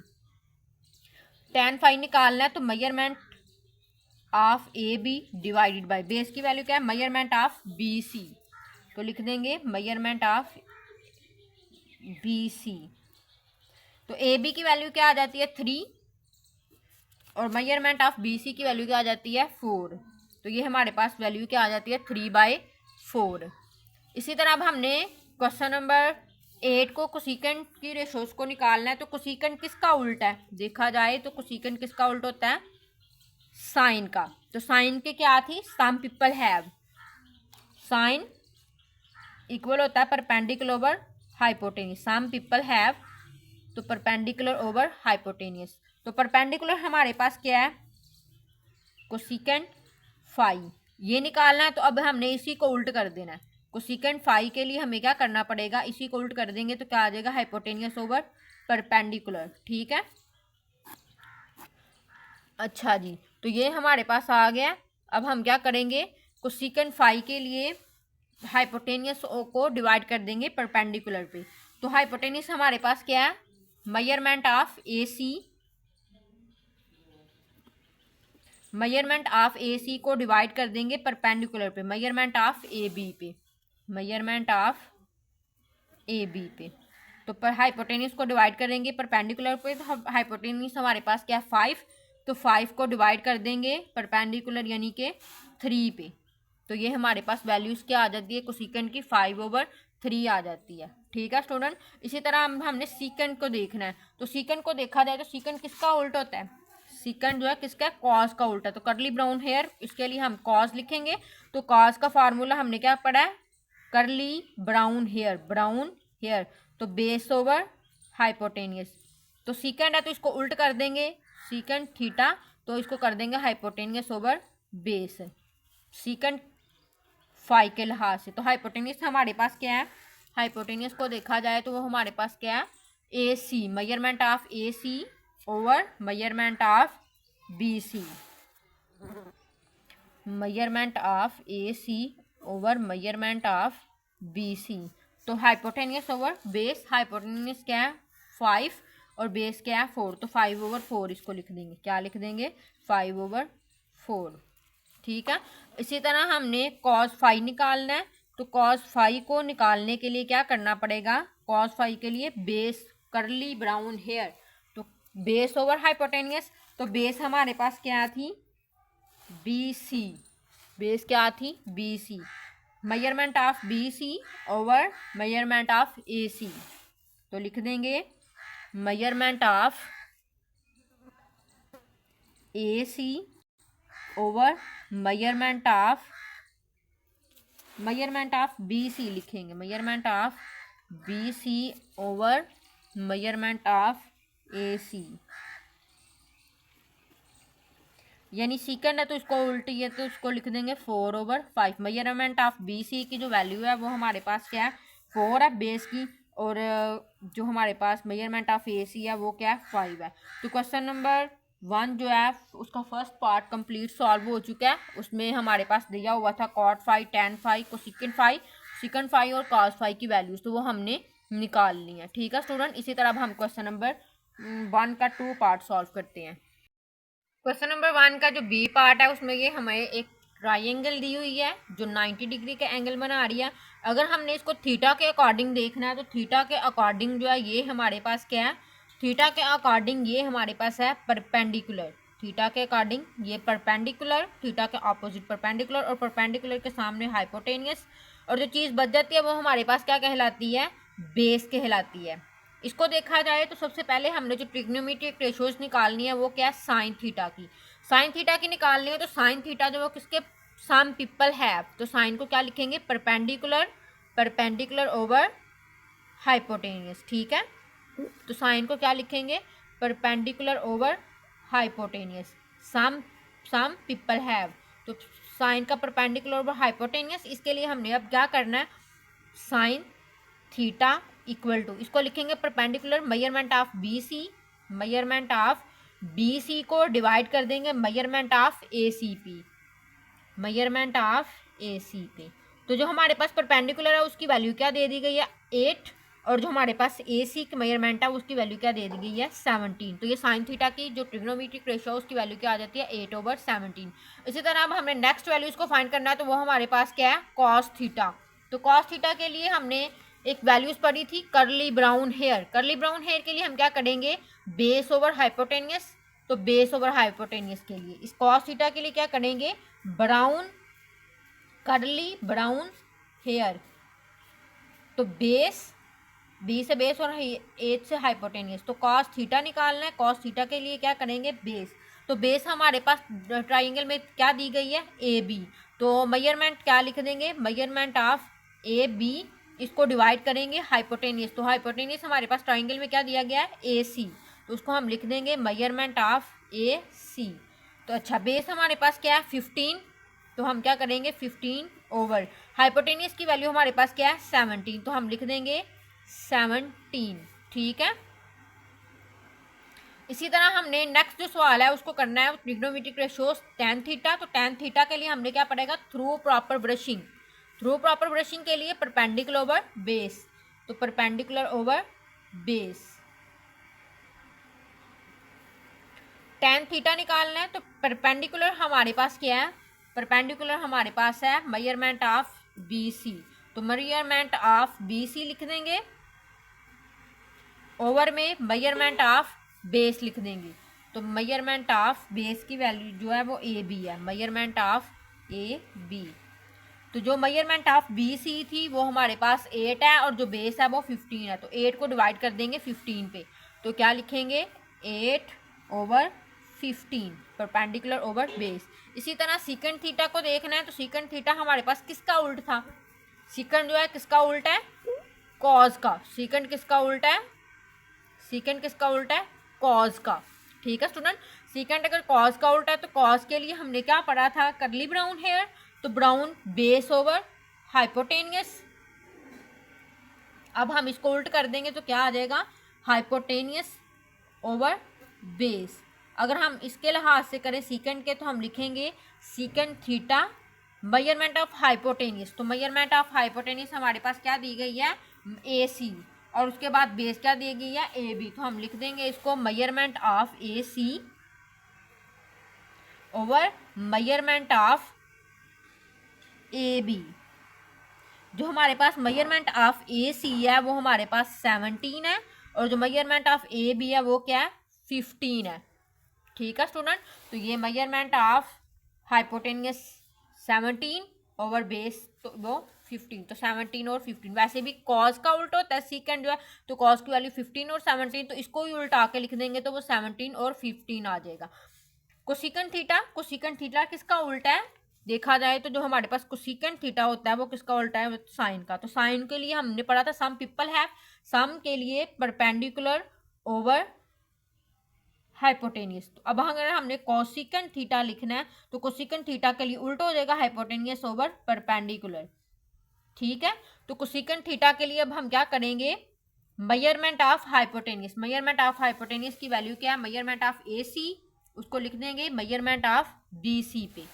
tan phi निकालना है तो measurement of A B divided by base की वैल्यू क्या है, मेजरमेंट ऑफ बी सी। तो लिख देंगे मेजरमेंट ऑफ बी सी। तो ए बी की वैल्यू क्या आ जाती है 3 और मेजरमेंट ऑफ बी सी की वैल्यू क्या आ जाती है 4। तो ये हमारे पास वैल्यू क्या आ जाती है 3/4। इसी तरह अब हमने क्वेश्चन नंबर 8 को कोसिकेंट की रेशोस को निकालना है। तो कोसिकेंट किसका उल्टा है, देखा जाए तो कोसिकेंट किसका उल्टा होता है, साइन का। तो साइन के क्या थी, some people have, sine equal होता है perpendicular over hypotenuse, some people have, तो परपेंडिकुलर ओवर हाइपोटेनियस। तो परपेंडिकुलर हमारे पास क्या है, कोसिकेंट फाई, ये निकालना है। तो अब हमने इसी को उल्ट कर देना है। कोसिकेंट फाई के लिए हमें क्या करना पड़ेगा, इसी को उल्ट कर देंगे तो क्या आ जाएगा, हाइपोटेनियस ओवर परपेंडिकुलर। ठीक है, अच्छा जी, तो ये हमारे पास आ गया। अब हम क्या करेंगे, कोसिकेंट फाई के लिए हाइपोटेनियस को डिवाइड कर देंगे परपेंडिकुलर पे। तो हाइपोटेनियस हमारे पास क्या है, measurement of A C, measurement of A C को डिवाइड कर देंगे परपेंडिकुलर पे, मेजरमेंट ऑफ ए बी पे, मेजरमेंट ऑफ ए बी पे। तो पर हाइपोटेनियस को डिवाइड करेंगे परपेंडिकुलर पे, तो हाइपोटेनियस हमारे पास क्या है 5। तो 5 को डिवाइड कर देंगे परपेंडिकुलर यानी कि 3 पे। तो ये हमारे पास वैल्यूज क्या आ जाती है, कोसिकेंट की 5/3 आ जाती है। ठीक है स्टूडेंट, इसी तरह हमने सीकेंट को देखना है। तो सीकेंट को देखा जाए तो सीकेंट किसका उल्ट होता है, सीकेंट जो है किसका, कॉस का उल्टा। तो करली ब्राउन हेयर, इसके लिए हम कॉस लिखेंगे। तो कॉस का फार्मूला हमने क्या पढ़ा है, करली ब्राउन हेयर, ब्राउन हेयर, तो बेस ओवर हाइपोटेनियस। तो सीकेंट है तो इसको उल्ट कर देंगे, सीकेंट थीटा, तो इसको कर देंगे hypotenuse over base, secant phi के लिहाज से। तो हाइपोटेनियस हमारे पास क्या है, हाइपोटेनियस को देखा जाए तो वो हमारे पास क्या है, A C, measurement of A C over measurement of B C, measurement of A C over measurement of B C. तो हाइपोटेनियस ओवर बेस, हाइपोटेनियस क्या है 5 और बेस क्या है 4, तो 5/4 इसको लिख देंगे, क्या लिख देंगे 5/4। ठीक है, इसी तरह हमने कॉस फाई निकालना है। तो कॉस फाई को निकालने के लिए क्या करना पड़ेगा, कॉस फाई के लिए बेस करली ब्राउन हेयर, तो बेस ओवर हाइपोटेनियस। तो बेस हमारे पास क्या थी, बी सी, बेस क्या थी B C, measurement of B C over measurement of A C. तो लिख देंगे measurement of A C over measurement of B C लिखेंगे, measurement of B C over measurement of A C. यानी सीकेंड है तो इसको उल्टी है तो इसको लिख देंगे 4/5। मेजरमेंट ऑफ बी सी की जो वैल्यू है वो हमारे पास क्या है 4 है बेस की, और जो हमारे पास मेजरमेंट ऑफ ए सी है वो क्या है 5 है। तो क्वेश्चन नंबर 1 जो है उसका फर्स्ट पार्ट कंप्लीट सॉल्व हो चुका है। उसमें हमारे पास दिया हुआ था cot phi, tan phi, cosecant phi, secant phi और cos फाई की वैल्यूज, तो वो हमने निकाल ली है। ठीक है स्टूडेंट, इसी तरह अब हम क्वेश्चन नंबर 1 का 2 पार्ट सॉल्व करते हैं। क्वेश्चन नंबर 1 का जो बी पार्ट है उसमें ये हमें एक ट्राइंगल दी हुई है जो 90 डिग्री का एंगल बना रही है। अगर हमने इसको थीटा के अकॉर्डिंग देखना है तो थीटा के अकॉर्डिंग जो है ये हमारे पास क्या है, थीटा के अकॉर्डिंग ये हमारे पास है परपेंडिकुलर। थीटा के अकॉर्डिंग ये परपेंडिकुलर, थीटा के ऑपोजिट परपेंडिकुलर और परपेंडिकुलर के सामने हाइपोटेनियस। और जो चीज़ बच जाती है वो हमारे पास क्या कहलाती है, बेस कहलाती है। इसको देखा जाए तो सबसे पहले हमने जो ट्रिग्नोमेट्रिक रेशियोज निकालनी है वो क्या है, साइन थीटा की। साइन थीटा की निकालनी है तो साइन थीटा जो वो किसके सम पीपल हैव, तो साइन को क्या लिखेंगे, परपेंडिकुलर, परपेंडिकुलर ओवर हाइपोटेनियस। ठीक है, तो साइन को क्या लिखेंगे, perpendicular over hypotenuse. Some some people have, तो साइन का परपेंडिकुलर ओवर हाइपोटेनियस। इसके लिए हमने अब क्या करना है, साइन थीटा इक्वल टू, इसको लिखेंगे perpendicular measurement of B C, measurement of B C को डिवाइड कर देंगे मेजरमेंट ऑफ ए सी पी, मेजरमेंट ऑफ ए सी पे। तो जो हमारे पास परपेंडिकुलर है उसकी वैल्यू क्या दे दी गई है 8, और जो हमारे पास ए सी की मेजरमेंट है उसकी वैल्यू क्या दे दी गई है 17। तो ये साइन थीटा की जो ट्रिग्नोमेट्रिक रेशियो है उसकी वैल्यू क्या आ जाती है 8/17। इसी तरह अब हमें नेक्स्ट वैल्यू इसको फाइंड करना है तो वो हमारे पास क्या है, कॉस थीटा। तो कॉस थीटा के लिए हमने एक वैल्यूज पढ़ी थी curly brown hair. Curly brown hair के लिए हम क्या करेंगे, बेस ओवर हाइपोटेनियस। तो बेस ओवर हाइपोटेनियस के लिए इस कॉस थीटा के लिए क्या करेंगे, ब्राउन, कर्ली ब्राउन हेयर। तो बेस, बी से बेस और एच से हाइपोटेनियस, तो कॉस थीटा निकालना है। कॉस थीटा के लिए क्या करेंगे, बेस। तो बेस हमारे पास ट्राइंगल में क्या दी गई है, ए बी। तो मेजरमेंट क्या लिख देंगे, मेजरमेंट ऑफ ए बी, इसको डिवाइड करेंगे हाइपोटेनियस। तो हाइपोटेनियस हमारे पास ट्राइंगल में क्या दिया गया है, ए सी, तो उसको हम लिख देंगे मेजरमेंट ऑफ ए सी। तो अच्छा, बेस हमारे पास क्या है 15, तो हम क्या करेंगे 15 ओवर हाइपोटेनियस की वैल्यू हमारे पास क्या है 17, तो हम लिख देंगे 17। ठीक है, इसी तरह हमने नेक्स्ट जो सवाल है उसको करना है ट्रिग्नोमेट्रिक रेशियोज tan थीटा। तो tan थीटा के लिए हमने क्या पढ़ेगा, through proper brushing. Through proper brushing के लिए परपेंडिकुलर ओवर बेस, तो perpendicular over base. tan theta निकालना है तो परपेंडिकुलर हमारे पास क्या है, परपेंडिकुलर हमारे पास है मेजरमेंट ऑफ बी सी। तो मेजरमेंट ऑफ बी सी लिख देंगे, ओवर में मेजरमेंट ऑफ बेस लिख देंगे। तो मेजरमेंट ऑफ बेस की वैल्यू जो है वो ए बी है, मेजरमेंट ऑफ ए बी। तो जो मेजरमेंट ऑफ बी सी थी वो हमारे पास 8 है और जो बेस है वो 15 है। तो 8 को डिवाइड कर देंगे 15 पे, तो क्या लिखेंगे 8/15, परपेंडिकुलर ओवर बेस। इसी तरह सीकेंड थीटा को देखना है तो सीकेंड थीटा हमारे पास किसका उल्ट था, सीकेंड जो है किसका उल्ट है, कॉज का। सीकेंड किसका उल्ट है, सीकेंड किसका उल्टा है, कॉज का। ठीक है स्टूडेंट, सीकेंड अगर कॉज का उल्टा है तो कॉज के लिए हमने क्या पढ़ा था, कर्ली ब्राउन हेयर। तो ब्राउन बेस ओवर हाइपोटेनियस। अब हम इसको उल्ट कर देंगे तो क्या आ जाएगा, हाइपोटेनियस ओवर बेस। अगर हम इसके लिहाज से करें सीकेंड के तो हम लिखेंगे secant theta measurement of hypotenuse. तो मेजरमेंट ऑफ हाइपोटेनियस हमारे पास क्या दी गई है, ए सी, और उसके बाद बेस क्या दी गई है ए बी। तो हम लिख देंगे इसको measurement of A C over measurement of A B. जो हमारे पास मेजरमेंट ऑफ ए सी है वो हमारे पास 17 है और जो मेजरमेंट ऑफ ए बी है वो क्या है 15 है। ठीक है स्टूडेंट, तो ये measurement of hypotenuse 17 over base तो वो 15, तो 17 और 15। वैसे भी कॉस का उल्टा होता है सीकेंड जो है, तो कॉस की वैल्यू 15 और 17, तो इसको ही उल्टा के लिख देंगे तो वो 17 और 15 आ जाएगा। कोसेकेंड थीटा, कोसेकेंड थीटा किसका उल्टा है, देखा जाए तो जो हमारे पास कोसेकेंड थीटा होता है वो किसका उल्टा है, साइन का। तो साइन के लिए हमने पढ़ा था सम पीपल हैव, सम के लिए परपेंडिकुलर ओवर हाइपोटेनियस। तो अब अगर हमने कोसेकेंड थीटा लिखना है तो कोसेकेंड थीटा के लिए उल्टा हो जाएगा हाइपोटेनियस ओवर परपेंडिकुलर। ठीक है, तो कोसेकेंड थीटा के लिए अब हम क्या करेंगे, measurement of hypotenuse, measurement of hypotenuse की वैल्यू क्या है, मेजरमेंट ऑफ ए सी, उसको लिख देंगे मेजरमेंट ऑफ बी सी पे।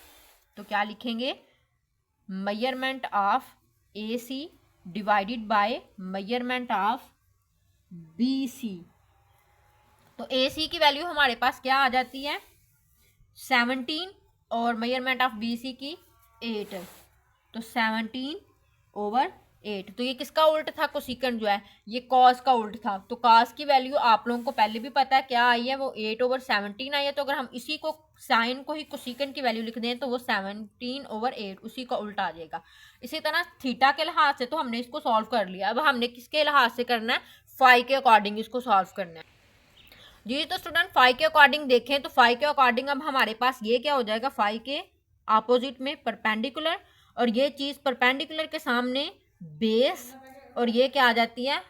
तो क्या लिखेंगे, measurement of A C divided by measurement of B C. तो ए सी की वैल्यू हमारे पास क्या आ जाती है 17 और मेजरमेंट ऑफ बी सी की 8। तो 17/8। तो ये किसका उल्ट था, कोसिकेंट जो है ये कॉस का उल्ट था। तो कॉस की वैल्यू आप लोगों को पहले भी पता है क्या आई है, वो 8/17 आई है। तो अगर हम इसी को साइन को ही कोसिकेंट की वैल्यू लिख दें तो वो 17/8 उसी का उल्टा आ जाएगा। इसी तरह थीटा के लिहाज से तो हमने इसको सॉल्व कर लिया। अब हमने किसके लिहाज से करना है, फाई के अकॉर्डिंग इसको सॉल्व करना है जी। तो स्टूडेंट फाई के अकॉर्डिंग देखें तो फाई के अकॉर्डिंग अब हमारे पास ये क्या हो जाएगा, फाई के अपोजिट में परपेंडिकुलर, और ये चीज परपेंडिकुलर के सामने बेस, और ये क्या आ जाती है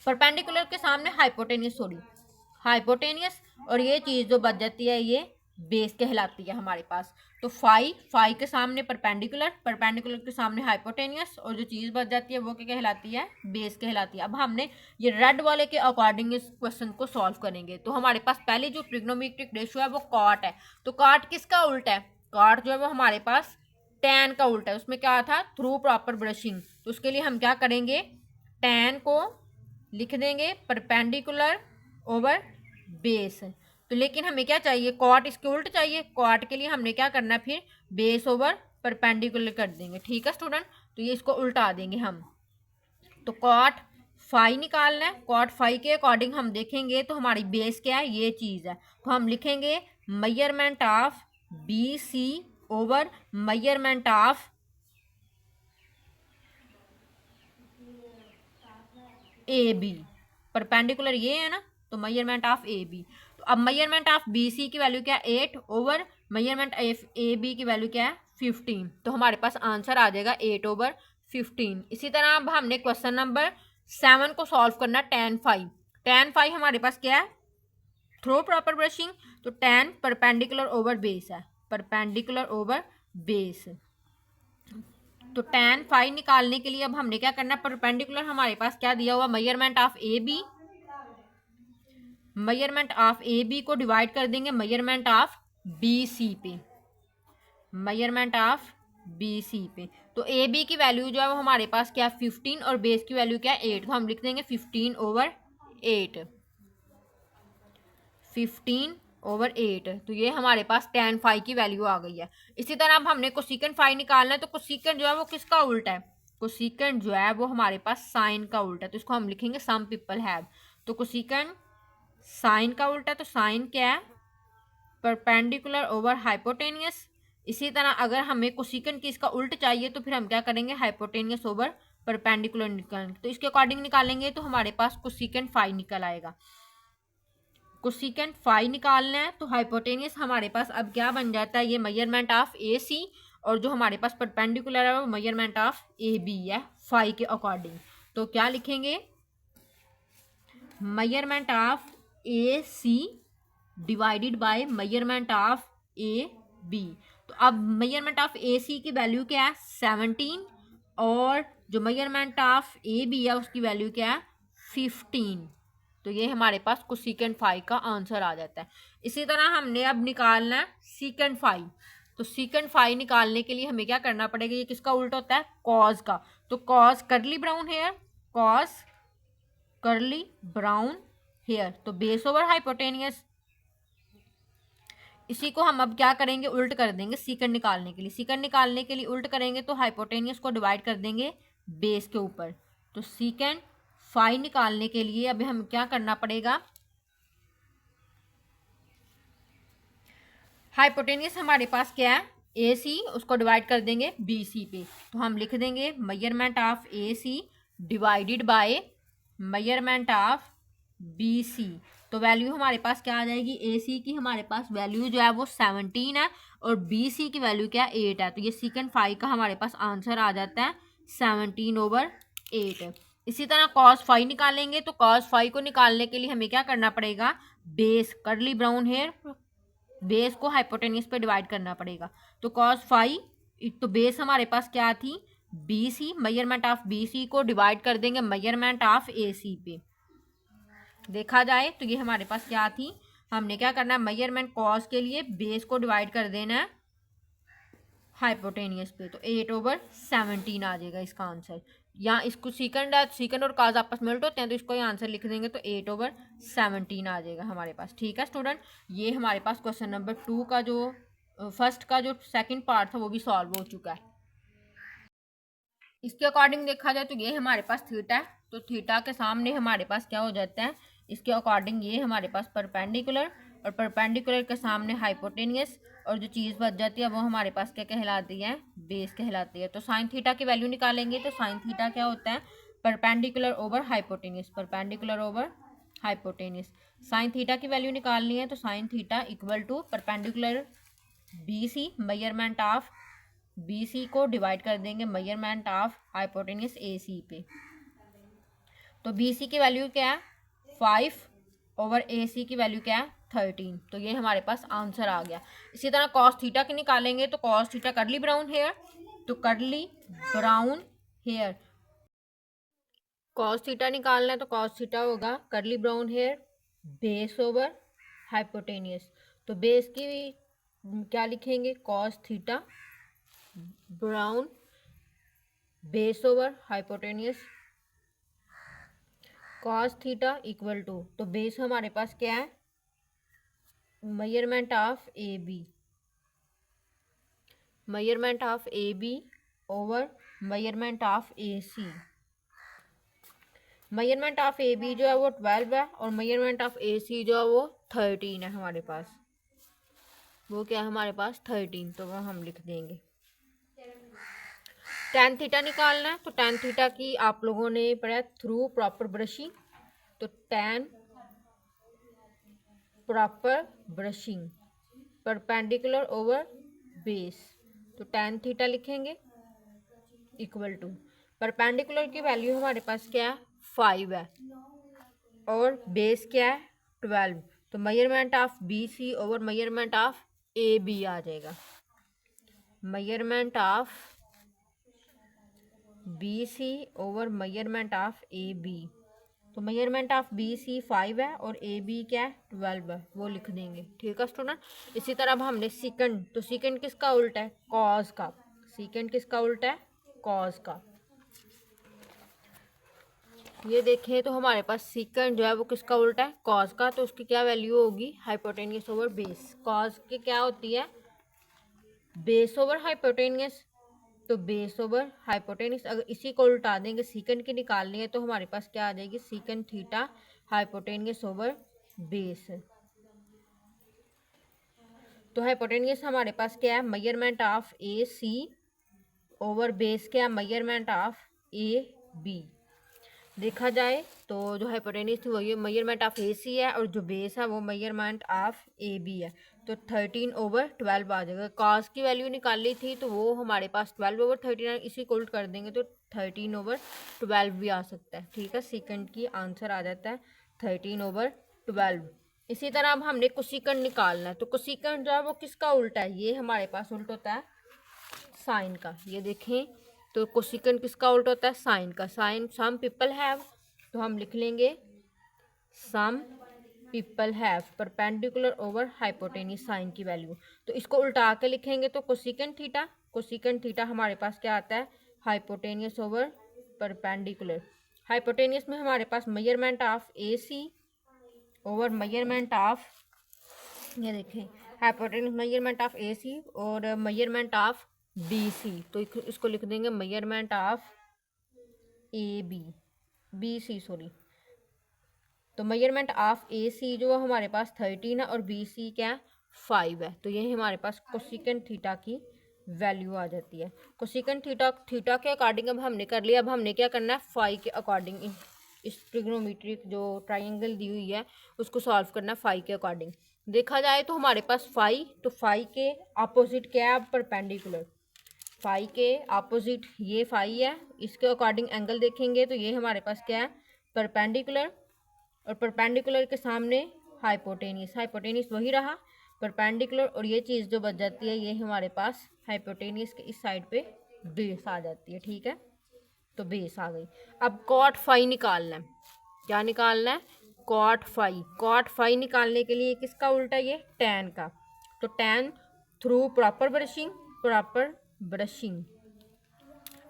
परपेंडिकुलर के सामने हाइपोटेनियस, सॉरी हाइपोटेनियस, और ये चीज जो बच जाती है ये बेस कहलाती है हमारे पास। तो फाई, फाई के सामने परपेंडिकुलर, परपेंडिकुलर के सामने हाइपोटेनियस, और जो चीज बच जाती है वो क्या कहलाती है, बेस कहलाती है। अब हमने ये रेड वाले के अकॉर्डिंग इस क्वेश्चन को सॉल्व करेंगे। तो हमारे पास पहले जो ट्रिग्नोमेट्रिक रेशियो है वो कॉट है। तो कॉट किसका उल्ट है, कॉट जो है वो हमारे पास टैन का उल्टा है। उसमें क्या था, थ्रू प्रॉपर ब्रशिंग। तो उसके लिए हम क्या करेंगे, टैन को लिख देंगे परपेंडिकुलर ओवर बेस। तो लेकिन हमें क्या चाहिए, कॉट इसके उल्ट चाहिए। कॉट के लिए हमने क्या करना है, फिर बेस ओवर परपेंडिकुलर कर देंगे। ठीक है स्टूडेंट, तो ये इसको उल्टा देंगे हम। तो कॉट फाई निकालना है। कॉट फाई के अकॉर्डिंग हम देखेंगे तो हमारी बेस क्या है, ये चीज़ है। तो हम लिखेंगे measurement of B C over measurement of A B. Perpendicular ये है ना, तो मेजरमेंट ऑफ ए बी। तो अब मेजरमेंट ऑफ बी सी की वैल्यू क्या है 8 ओवर मेजरमेंट ए बी की वैल्यू क्या है 15। तो हमारे पास आंसर आ जाएगा 8/15। इसी तरह अब हमने क्वेश्चन नंबर 7 को सॉल्व करना, tan फाई। tan फाई हमारे पास क्या है, थ्रो प्रॉपर ब्रशिंग। तो tan परपेंडिकुलर ओवर बेस है, परपेंडिकुलर ओवर बेस। तो tan फाई निकालने के लिए अब हमने क्या करना है, परपेंडिकुलर हमारे पास क्या दिया हुआ, measurement of A B, measurement of A B को डिवाइड कर देंगे मेजरमेंट ऑफ बी सी पे, मेजरमेंट ऑफ बी सी पे। तो ए बी की वैल्यू जो है वो हमारे पास क्या है 15 और बेस की वैल्यू क्या है 8। तो हम लिख देंगे 15/8, 15/8। तो ये हमारे पास tan फाई की वैल्यू आ गई है। इसी तरह अब हमने कोसिकेंट फाई निकालना है। तो कोसिकेंट जो है वो किसका उल्टा है, कोसिकेंट जो है वो हमारे पास साइन का उल्टा है। तो इसको हम लिखेंगे सम पीपल हैव। तो कोसिकेंट साइन का उल्टा है। तो साइन क्या है, परपेंडिकुलर ओवर हाइपोटेनियस। इसी तरह अगर हमें कोसिकेंट की इसका उल्ट चाहिए तो फिर हम क्या करेंगे, हाइपोटेनियस ओवर परपेंडिकुलर निकालेंगे। तो इसके अकॉर्डिंग निकालेंगे तो हमारे पास कोसिकेंट फाई निकल आएगा। कोसिकेंट फाई निकालना है तो हाइपोटेनियस हमारे पास अब क्या बन जाता है, ये मेजरमेंट ऑफ ए सी, और जो हमारे पास परपेंडिकुलर है वो मेजरमेंट ऑफ ए बी है फाई के अकॉर्डिंग। तो क्या लिखेंगे, measurement of A C divided by measurement of A B. तो अब मेजरमेंट ऑफ ए सी की वैल्यू क्या है 17, और जो मेजरमेंट ऑफ ए बी है उसकी वैल्यू क्या है 15। तो ये हमारे पास कोसिकेंट फाई का आंसर आ जाता है। इसी तरह हमने अब निकालना है सीकेंट फाई। तो सीकेंट फाई निकालने के लिए हमें क्या करना पड़ेगा, ये किसका उल्टा होता है, कॉज का। तो कॉज करली ब्राउन हेयर, कॉज करली ब्राउन हेयर, तो बेस ओवर हाइपोटेनियस। इसी को हम अब क्या करेंगे, उल्ट कर देंगे सीकेंट निकालने के लिए। सीकेंट निकालने के लिए उल्ट करेंगे तो हाइपोटेनियस को डिवाइड कर देंगे बेस के ऊपर। तो सीकेंट फाई निकालने के लिए अभी हम क्या करना पड़ेगा, हाइपोटेनियस हमारे पास क्या है ए सी, उसको डिवाइड कर देंगे बी सी पे। तो हम लिख देंगे measurement of A C divided by measurement of B C. तो वैल्यू हमारे पास क्या आ जाएगी, ए सी की हमारे पास वैल्यू जो है वो 17 है और बी सी की वैल्यू क्या है 8 है। तो ये सीकेंट फाई का हमारे पास आंसर आ जाता है 17/8। इसी तरह कॉस फाई निकालेंगे। तो कॉस फाई को निकालने के लिए हमें क्या करना पड़ेगा, base curly brown hair, base को हाइपोटेनियस पे डिवाइड करना पड़ेगा। तो कॉस फाई, तो बेस हमारे पास क्या थी B C, measurement of B C को डिवाइड कर देंगे मेजरमेंट ऑफ ए सी पे। देखा जाए तो ये हमारे पास क्या थी, हमने क्या करना है, मेजरमेंट कॉस के लिए बेस को डिवाइड कर देना है हाइपोटेनियस पे, तो 8/17 आ जाएगा इसका आंसर। यहाँ इसको सीकंड और काज आपस में उल्ट होते हैं, तो इसको आंसर लिख देंगे तो 8/17 आ जाएगा हमारे पास। ठीक है स्टूडेंट, ये हमारे पास क्वेश्चन नंबर 2 का जो फर्स्ट का जो सेकंड पार्ट था वो भी सॉल्व हो चुका है। इसके अकॉर्डिंग देखा जाए तो ये हमारे पास थीटा है, तो थीटा के सामने हमारे पास क्या हो जाता है, इसके अकॉर्डिंग ये हमारे पास परपेंडिकुलर, और परपेंडिकुलर के सामने हाइपोटेनियस, और जो चीज़ बच जाती है वो हमारे पास क्या कहलाती है, बेस कहलाती है। तो साइन थीटा की वैल्यू निकालेंगे तो साइन थीटा क्या होता है, perpendicular over hypotenuse, perpendicular over hypotenuse. Sine theta की वैल्यू निकालनी है तो sine theta equal to perpendicular B C, measurement of B C को डिवाइड कर देंगे measurement of hypotenuse A C पे। तो बी सी की वैल्यू क्या है 5 ओवर ए सी की वैल्यू क्या है 13, तो ये हमारे पास आंसर आ गया। इसी तरह कॉस थीटा की निकालेंगे तो cos theta curly brown hair, तो curly brown hair, cos theta निकालना है तो कॉस थीटा होगा curly brown hair base over hypotenuse. तो बेस की क्या लिखेंगे, cos theta brown base over hypotenuse cos theta equal to, तो बेस हमारे पास क्या है, measurement of A B, measurement of A B over measurement of A C. Measurement of A B जो है वो 12 है, और मेजरमेंट ऑफ ए सी जो है वो 13 है हमारे पास, वो क्या है हमारे पास 13, तो वह हम लिख देंगे। टेन थीटा निकालना है तो टेन थीटा की आप लोगों ने पढ़ा थ्रू प्रॉपर ब्रशिंग, तो ten proper brushing perpendicular over base, तो टेन थीटा लिखेंगे इक्वल टू परपेंडिकुलर की वैल्यू हमारे पास क्या है 5 है, और बेस क्या है 12, तो measurement of B C over measurement of A B आ जाएगा, measurement of B C over measurement of A B. तो मेजरमेंट ऑफ बी सी 5 है और ए बी क्या है 12 है, वो लिख देंगे। ठीक है स्टूडेंट। इसी तरह अब हमने सीकंड, तो सीकंड किसका उल्टा है, कॉज का, सीकंड किसका उल्टा है, कॉज का। ये देखें तो हमारे पास सीकंड जो है वो किसका उल्टा है, कॉज का, तो उसकी क्या वैल्यू होगी, हाइपोटेनियस ओवर बेस। कॉज की क्या होती है, बेस ओवर हाइपोटेनियस, तो बेस ओवर हाइपोटेनियस। अगर इसी को उल्टा देंगे, सीकंड की निकालनी है तो हमारे पास क्या आ जाएगी, secant theta hypotenuse over base. तो हाइपोटेनियस हमारे पास क्या है, measurement of A C over base क्या है, मेजरमेंट ऑफ ए बी। देखा जाए तो जो हाइपोटेनियस थी वो ये मेजरमेंट ऑफ ए सी है, और जो बेस है वो मेजरमेंट ऑफ ए बी है, तो 13/12 आ जाएगा। कॉस की वैल्यू निकाली थी तो वो हमारे पास 12/13, इसी को उल्ट कर देंगे तो 13/12 भी आ सकता है। ठीक है, सेकंड की आंसर आ जाता है 13/12। इसी तरह अब हमने कोसिकंड निकालना है, तो कोसिकंड जो है वो किसका उल्टा है, ये हमारे पास उल्ट होता है साइन का। ये देखें तो कोसिकंड किसका उल्टा होता है, साइन का। साइन सम पीपल हैव, तो हम लिख लेंगे some people have perpendicular over hypotenuse sine की वैल्यू। तो इसको उल्टा के लिखेंगे तो कोसिकंड थीटा, कोसिकंड थीटा हमारे पास क्या आता है, हाइपोटेनियस ओवर परपेंडिकुलर। हाइपोटेनियस में हमारे पास measurement of A C over measurement of, ये देखें hypotenuse measurement of A C और मेजरमेंट ऑफ बी सी, तो इसको लिख देंगे measurement of A B, B C sorry. तो मेजरमेंट ऑफ ए सी जो हमारे पास 13 है और बी सी क्या 5 है, तो ये हमारे पास कोसिकंड थीटा की वैल्यू आ जाती है। कोसिकंड थीटा के अकॉर्डिंग अब हमने कर लिया। अब हमने क्या करना है, फाई के अकॉर्डिंग इस ट्रिग्नोमेट्रिक जो ट्राइंगल दी हुई है उसको सॉल्व करना है फाई के अकॉर्डिंग। देखा जाए तो हमारे पास फाई, तो फाई के अपोजिट क्या है, परपेंडिकुलर। फाई के अपोजिट ये फाई है, इसके अकॉर्डिंग एंगल देखेंगे तो ये हमारे पास क्या है, परपेंडिकुलर, और परपेंडिकुलर के सामने हाइपोटेनियस, हाइपोटेनियस वही रहा परपेंडिकुलर, और ये चीज़ जो बच जाती है ये हमारे पास हाइपोटेनियस के इस साइड पे बेस आ जाती है। ठीक है, तो बेस आ गई। अब कॉट फाई निकालना है। क्या निकालना है? Cot phi. कॉट फाई निकालने के लिए किसका उल्टा? ये टैन का। तो टैन थ्रू प्रॉपर ब्रशिंग,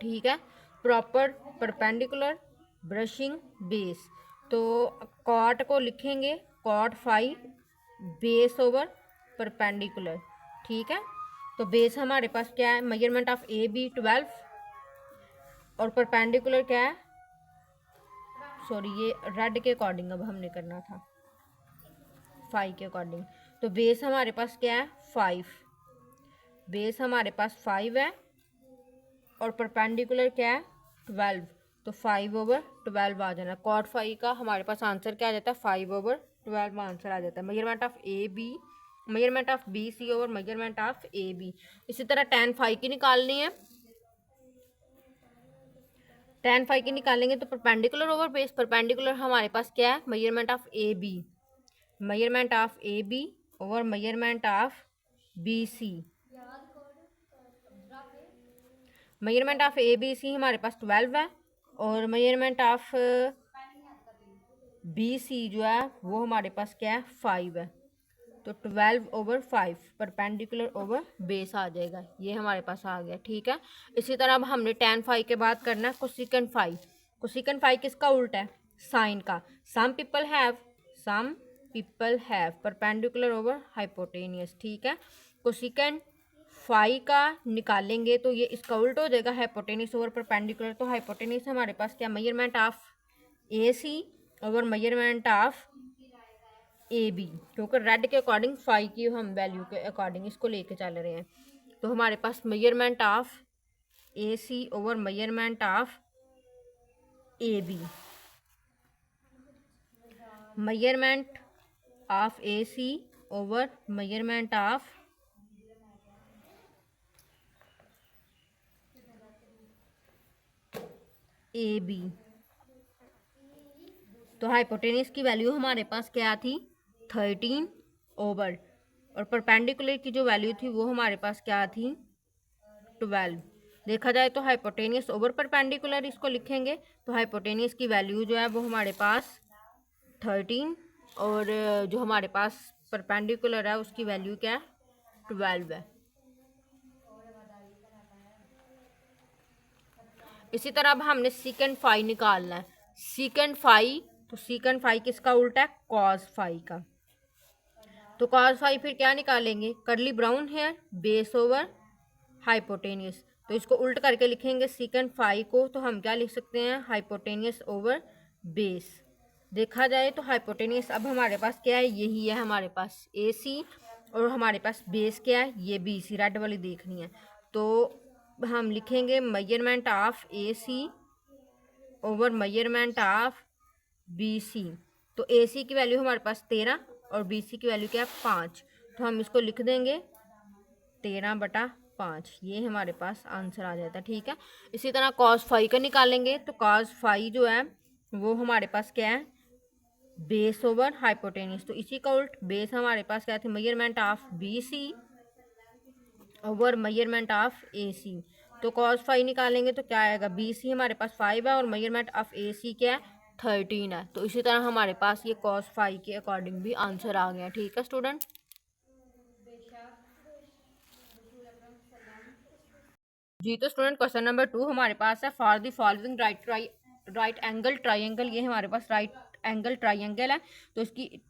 ठीक है, प्रॉपर परपेंडिकुलर ब्रशिंग बेस। तो कॉट को लिखेंगे cot phi base over perpendicular. ठीक है, तो बेस हमारे पास क्या है? मेजरमेंट ऑफ ए बी 12 और परपेंडिकुलर क्या है? सॉरी, ये रेड के अकॉर्डिंग अब हमने करना था, 5 के अकॉर्डिंग। तो बेस हमारे पास क्या है? 5। बेस हमारे पास 5 है और परपेंडिकुलर क्या है? 12। तो 5/12 आ जाना। कॉट 5 का हमारे पास आंसर क्या आ जाता है? 5/12 आंसर आ जाता है। Measurement of A B, measurement of B C और मेजरमेंट ऑफ ए बी। इसी तरह tan 5 की निकालनी है। tan 5 की निकालेंगे तो परपेंडिकुलर ओवर बेस। परपेंडिकुलर हमारे पास क्या है? Measurement of A B, measurement of A B over measurement of B C. Measurement of A B C हमारे पास 12 है और मेजरमेंट ऑफ बी सी जो है वो हमारे पास क्या है? 5 है। तो 12/5 परपेंडिकुलर ओवर बेस आ जाएगा। ये हमारे पास आ गया। ठीक है, इसी तरह अब हमने tan 5 के बाद करना है कोसिकेंट 5। कोसिकेंट 5 किसका उल्टा है? साइन का। Some people have perpendicular over hypotenuse. ठीक है, कोसिकेंट 5 का निकालेंगे तो ये इसका उल्टा हो जाएगा, हाइपोटेनियस ओवर परपेंडिकुलर। तो हाइपोटेनियस हमारे पास क्या? Measurement of A C over measurement of A B, क्योंकि रेड के अकॉर्डिंग 5 की हम वैल्यू के अकॉर्डिंग इसको लेके चल रहे हैं। तो हमारे पास measurement of A C over measurement of A B, measurement of A C over measurement of A B. तो हाइपोटेनियस की वैल्यू हमारे पास क्या थी? 13 ओवर, और परपेंडिकुलर की जो वैल्यू थी वो हमारे पास क्या थी? 12। देखा जाए तो हाइपोटेनियस ओवर परपेंडिकुलर इसको लिखेंगे तो हाइपोटेनियस की वैल्यू जो है वो हमारे पास 13 और जो हमारे पास परपेंडिकुलर है उसकी वैल्यू क्या है? 12 है। इसी तरह अब हमने सीकेंट 5 निकालना है। सीकेंट 5, तो सीकेंट 5 किसका उल्टा है? कॉस 5 का। तो कॉस 5 फिर क्या निकालेंगे? Curly brown hair base over hypotenuse. तो इसको उल्ट करके लिखेंगे सीकेंट 5 को, तो हम क्या लिख सकते हैं? Hypotenuse over base. देखा जाए तो हाइपोटेनियस अब हमारे पास क्या है? यही है हमारे पास ए सी, और हमारे पास बेस क्या है? ये बी सी, रेड वाली देखनी है। तो हम लिखेंगे measurement of A C over measurement of B C. तो ए सी की वैल्यू हमारे पास 13 और बी सी की वैल्यू क्या है? 5। तो हम इसको लिख देंगे 13/5। ये हमारे पास आंसर आ जाता है। ठीक है, इसी तरह cos 5 का निकालेंगे तो cos 5 जो है वो हमारे पास क्या है? Base over hypotenuse. तो इसी का उल्ट बेस हमारे पास क्या थे? Measurement of B C over measurement of A C. तो cos 5 निकालेंगे तो क्या आएगा? बी सी हमारे पास 5 है और मेजरमेंट ऑफ ए सी क्या है? 13 है। तो इसी तरह हमारे पास ये cos 5 के अकॉर्डिंग भी आंसर आ गया। ठीक है स्टूडेंट, जी तो स्टूडेंट क्वेश्चन नंबर 2 हमारे पास है। For the following right angle triangle. ये हमारे पास राइट एंगल ट्राइंगल है, तो इसकी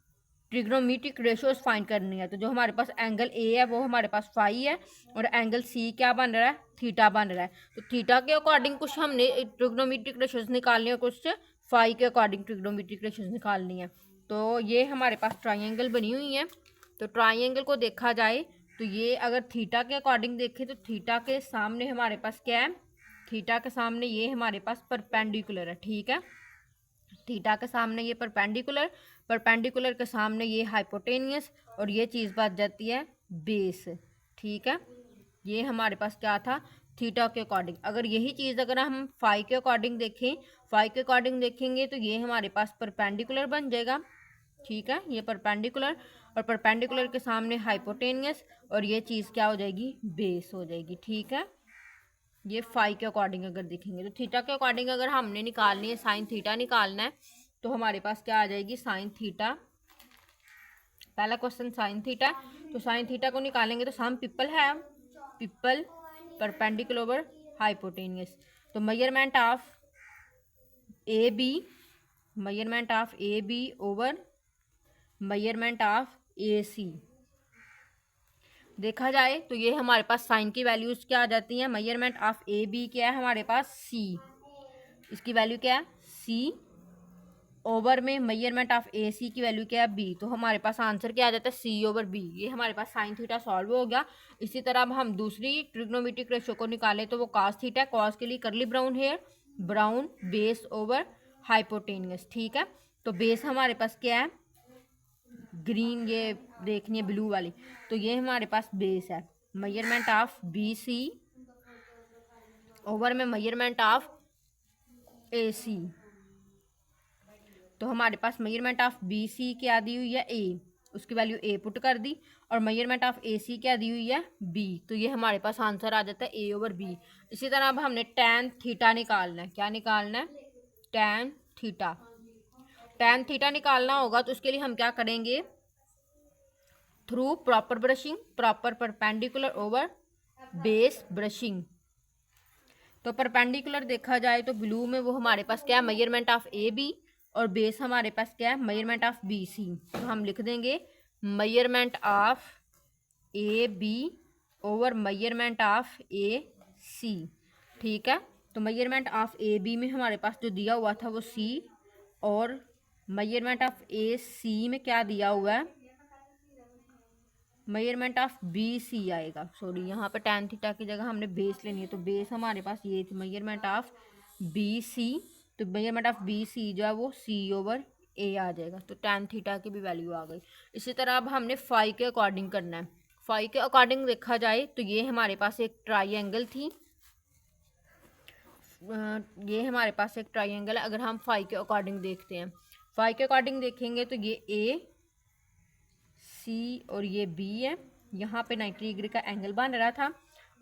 ट्रिग्नोमेट्रिक रेशियोज फाइंड करनी है। तो जो हमारे पास एंगल ए है वो हमारे पास 5 है और एंगल सी क्या बन रहा है? थीटा बन रहा है। तो थीटा के अकॉर्डिंग कुछ हमने ट्रिग्नोमेट्रिक रेशियोज निकालनी है, कुछ 5 के अकॉर्डिंग ट्रिग्नोमेट्रिक रेशियोज निकालनी है। तो ये हमारे पास ट्राइंगल बनी हुई है। तो ट्राइंगल को देखा जाए तो ये अगर थीटा के अकॉर्डिंग देखें तो थीटा के सामने हमारे पास क्या है? थीटा के सामने ये हमारे पास परपेंडिकुलर है। ठीक है, थीटा के सामने ये परपेंडिकुलर, परपेंडिकुलर के सामने ये हाइपोटेनियस और ये चीज़ बच जाती है बेस। ठीक है, ये हमारे पास क्या था? थीटा के अकॉर्डिंग। अगर यही चीज़ अगर हम फाई के अकॉर्डिंग देखें, फाई के अकॉर्डिंग देखेंगे तो ये हमारे पास परपेंडिकुलर बन जाएगा। ठीक है, ये परपेंडिकुलर और परपेंडिकुलर के सामने हाइपोटेनियस और ये चीज़ क्या हो जाएगी? बेस हो जाएगी। ठीक है, ये फाई के अकॉर्डिंग अगर देखेंगे तो थीटा के अकॉर्डिंग अगर हमने निकालनी है, साइन थीटा निकालना है, तो हमारे पास क्या आ जाएगी, साइन थीटा। पहला क्वेश्चन साइन थीटा, तो साइन थीटा को निकालेंगे तो सम पीपल है, पीपल परपेंडिकुलर ओवर हाइपोटेनियस। तो measurement of A B, measurement of A B over measurement of A C देखा जाए तो ये हमारे पास साइन की वैल्यूज क्या आ जाती हैं, मेजरमेंट ऑफ ए बी क्या है हमारे पास सी, इसकी वैल्यू क्या है सी, ओवर में मेजरमेंट ऑफ ए सी की वैल्यू क्या है बी। तो हमारे पास आंसर क्या आ जाता है सी ओवर बी। ये हमारे पास साइन थीटा सॉल्व हो गया। इसी तरह अब हम दूसरी ट्रिग्नोमेट्रिक रेशो को निकालें तो वो कॉस थीटा, कॉस के लिए curly brown hair, brown base over hypotenuse. ठीक है, तो बेस हमारे पास क्या है ग्रीन, ये देखनी है ब्लू वाली, तो ये हमारे पास बेस है। Measurement of B C over में मेजरमेंट ऑफ ए सी, तो हमारे पास मेजरमेंट ऑफ बी सी क्या दी हुई है ए, उसकी वैल्यू ए पुट कर दी, और मेजरमेंट ऑफ ए सी क्या दी हुई है बी, तो ये हमारे पास आंसर आ जाता है ए ओवर बी। इसी तरह अब हमने टैन थीटा निकालना है। क्या निकालना है, टैन थीटा। टैन थीटा निकालना होगा तो उसके लिए हम क्या करेंगे, through proper brushing, proper perpendicular over base brushing. तो परपेंडिकुलर देखा जाए तो ब्लू में वो हमारे पास क्या है मेजरमेंट ऑफ ए बी, और बेस हमारे पास क्या है मेजरमेंट ऑफ बी सी। तो हम लिख देंगे measurement of A B over measurement of A C. ठीक है, तो मेजरमेंट ऑफ ए बी में हमारे पास जो दिया हुआ था वो सी, और मेजरमेंट ऑफ ए सी में क्या दिया हुआ है, मेजरमेंट ऑफ बी सी आएगा। सॉरी, यहाँ पे टैन थीटा की जगह हमने बेस लेनी है, तो बेस हमारे पास ये थी मेजरमेंट ऑफ बी सी, तो मेजरमेंट ऑफ बी सी जो है वो सी ओवर ए आ जाएगा। तो टैन थीटा की भी वैल्यू आ गई। इसी तरह अब हमने फाई के अकॉर्डिंग करना है। फाई के अकॉर्डिंग देखा जाए तो ये हमारे पास एक ट्राइंगल थी, ये हमारे पास एक ट्राइंगल है। अगर हम फाई के अकॉर्डिंग देखते हैं, फाई के अकॉर्डिंग देखेंगे तो ये ए सी और ये बी है, यहाँ पे 90 डिग्री का एंगल बन रहा था,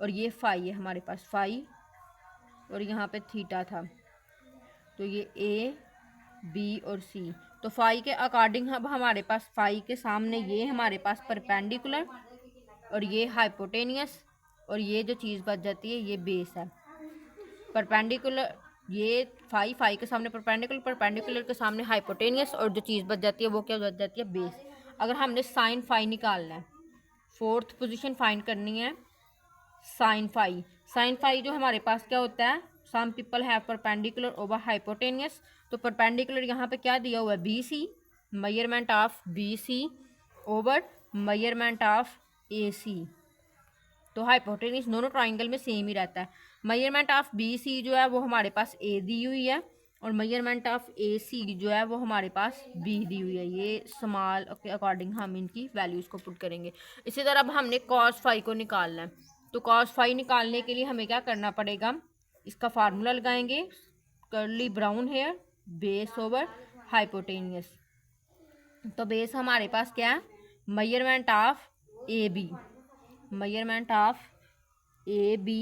और ये फाई है हमारे पास फाई, और यहाँ पे थीटा था। तो ये ए बी और सी, तो फाई के अकॉर्डिंग अब हमारे पास फाई के सामने ये हमारे पास परपेंडिकुलर, और ये हाइपोटेनियस, और ये जो चीज़ बच जाती है ये बेस है। परपेंडिकुलर ये फाई, फाई के सामने परपेंडिकुलर, परपेंडिकुलर के सामने हाइपोटेनियस, और जो चीज़ बच जाती है वो क्या बच जाती है बेस। अगर हमने साइन फाई निकालना है, फोर्थ पोजीशन फाइंड करनी है साइन फाई। साइन फाई जो हमारे पास क्या होता है, some people have perpendicular over hypotenuse. तो परपेंडिकुलर यहाँ पे क्या दिया हुआ है B C, measurement of B C over measurement of A C. तो हाइपोटेनियस दोनों ट्राइंगल में सेम ही रहता है। मेजरमेंट ऑफ बी सी जो है वो हमारे पास ए दी हुई है, और मेजरमेंट ऑफ ए सी जो है वो हमारे पास बी दी हुई है। ये स्मॉल के अकॉर्डिंग हम इनकी वैल्यूज़ को पुट करेंगे। इसी तरह अब हमने कॉस फाई को निकालना है। तो कॉस फाई निकालने के लिए हमें क्या करना पड़ेगा, इसका फार्मूला लगाएंगे, curly brown hair base over hypotenuse. तो बेस हमारे पास क्या है measurement of A B, measurement of A B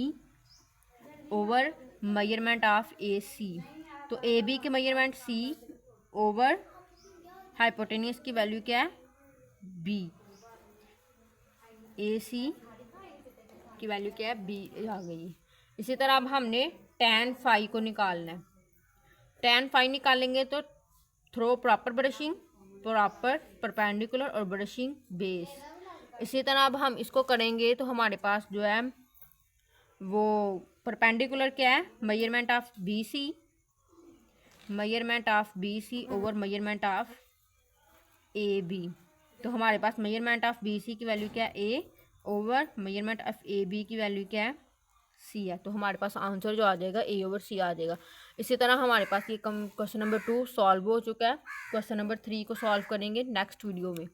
over measurement of A C. तो ए बी के मेजरमेंट सी ओवर हाइपोटेनियस की वैल्यू क्या है बी, ए सी की वैल्यू क्या है बी आ गई। इसी तरह अब हमने टैन फाई को निकालना है। टैन फाई निकालेंगे तो through proper brushing, proper perpendicular और ब्रशिंग बेस। इसी तरह अब हम इसको करेंगे तो हमारे पास जो है वो परपेंडिकुलर क्या है measurement of B C, measurement of B C over measurement of A B. तो हमारे पास मेजरमेंट ऑफ बी सी की वैल्यू क्या है A, over measurement of A B की वैल्यू क्या है सी है। तो हमारे पास आंसर जो आ जाएगा ए ओवर सी आ जाएगा। इसी तरह हमारे पास ये क्वेश्चन नंबर 2 सॉल्व हो चुका है। क्वेश्चन नंबर 3 को सॉल्व करेंगे नेक्स्ट वीडियो में।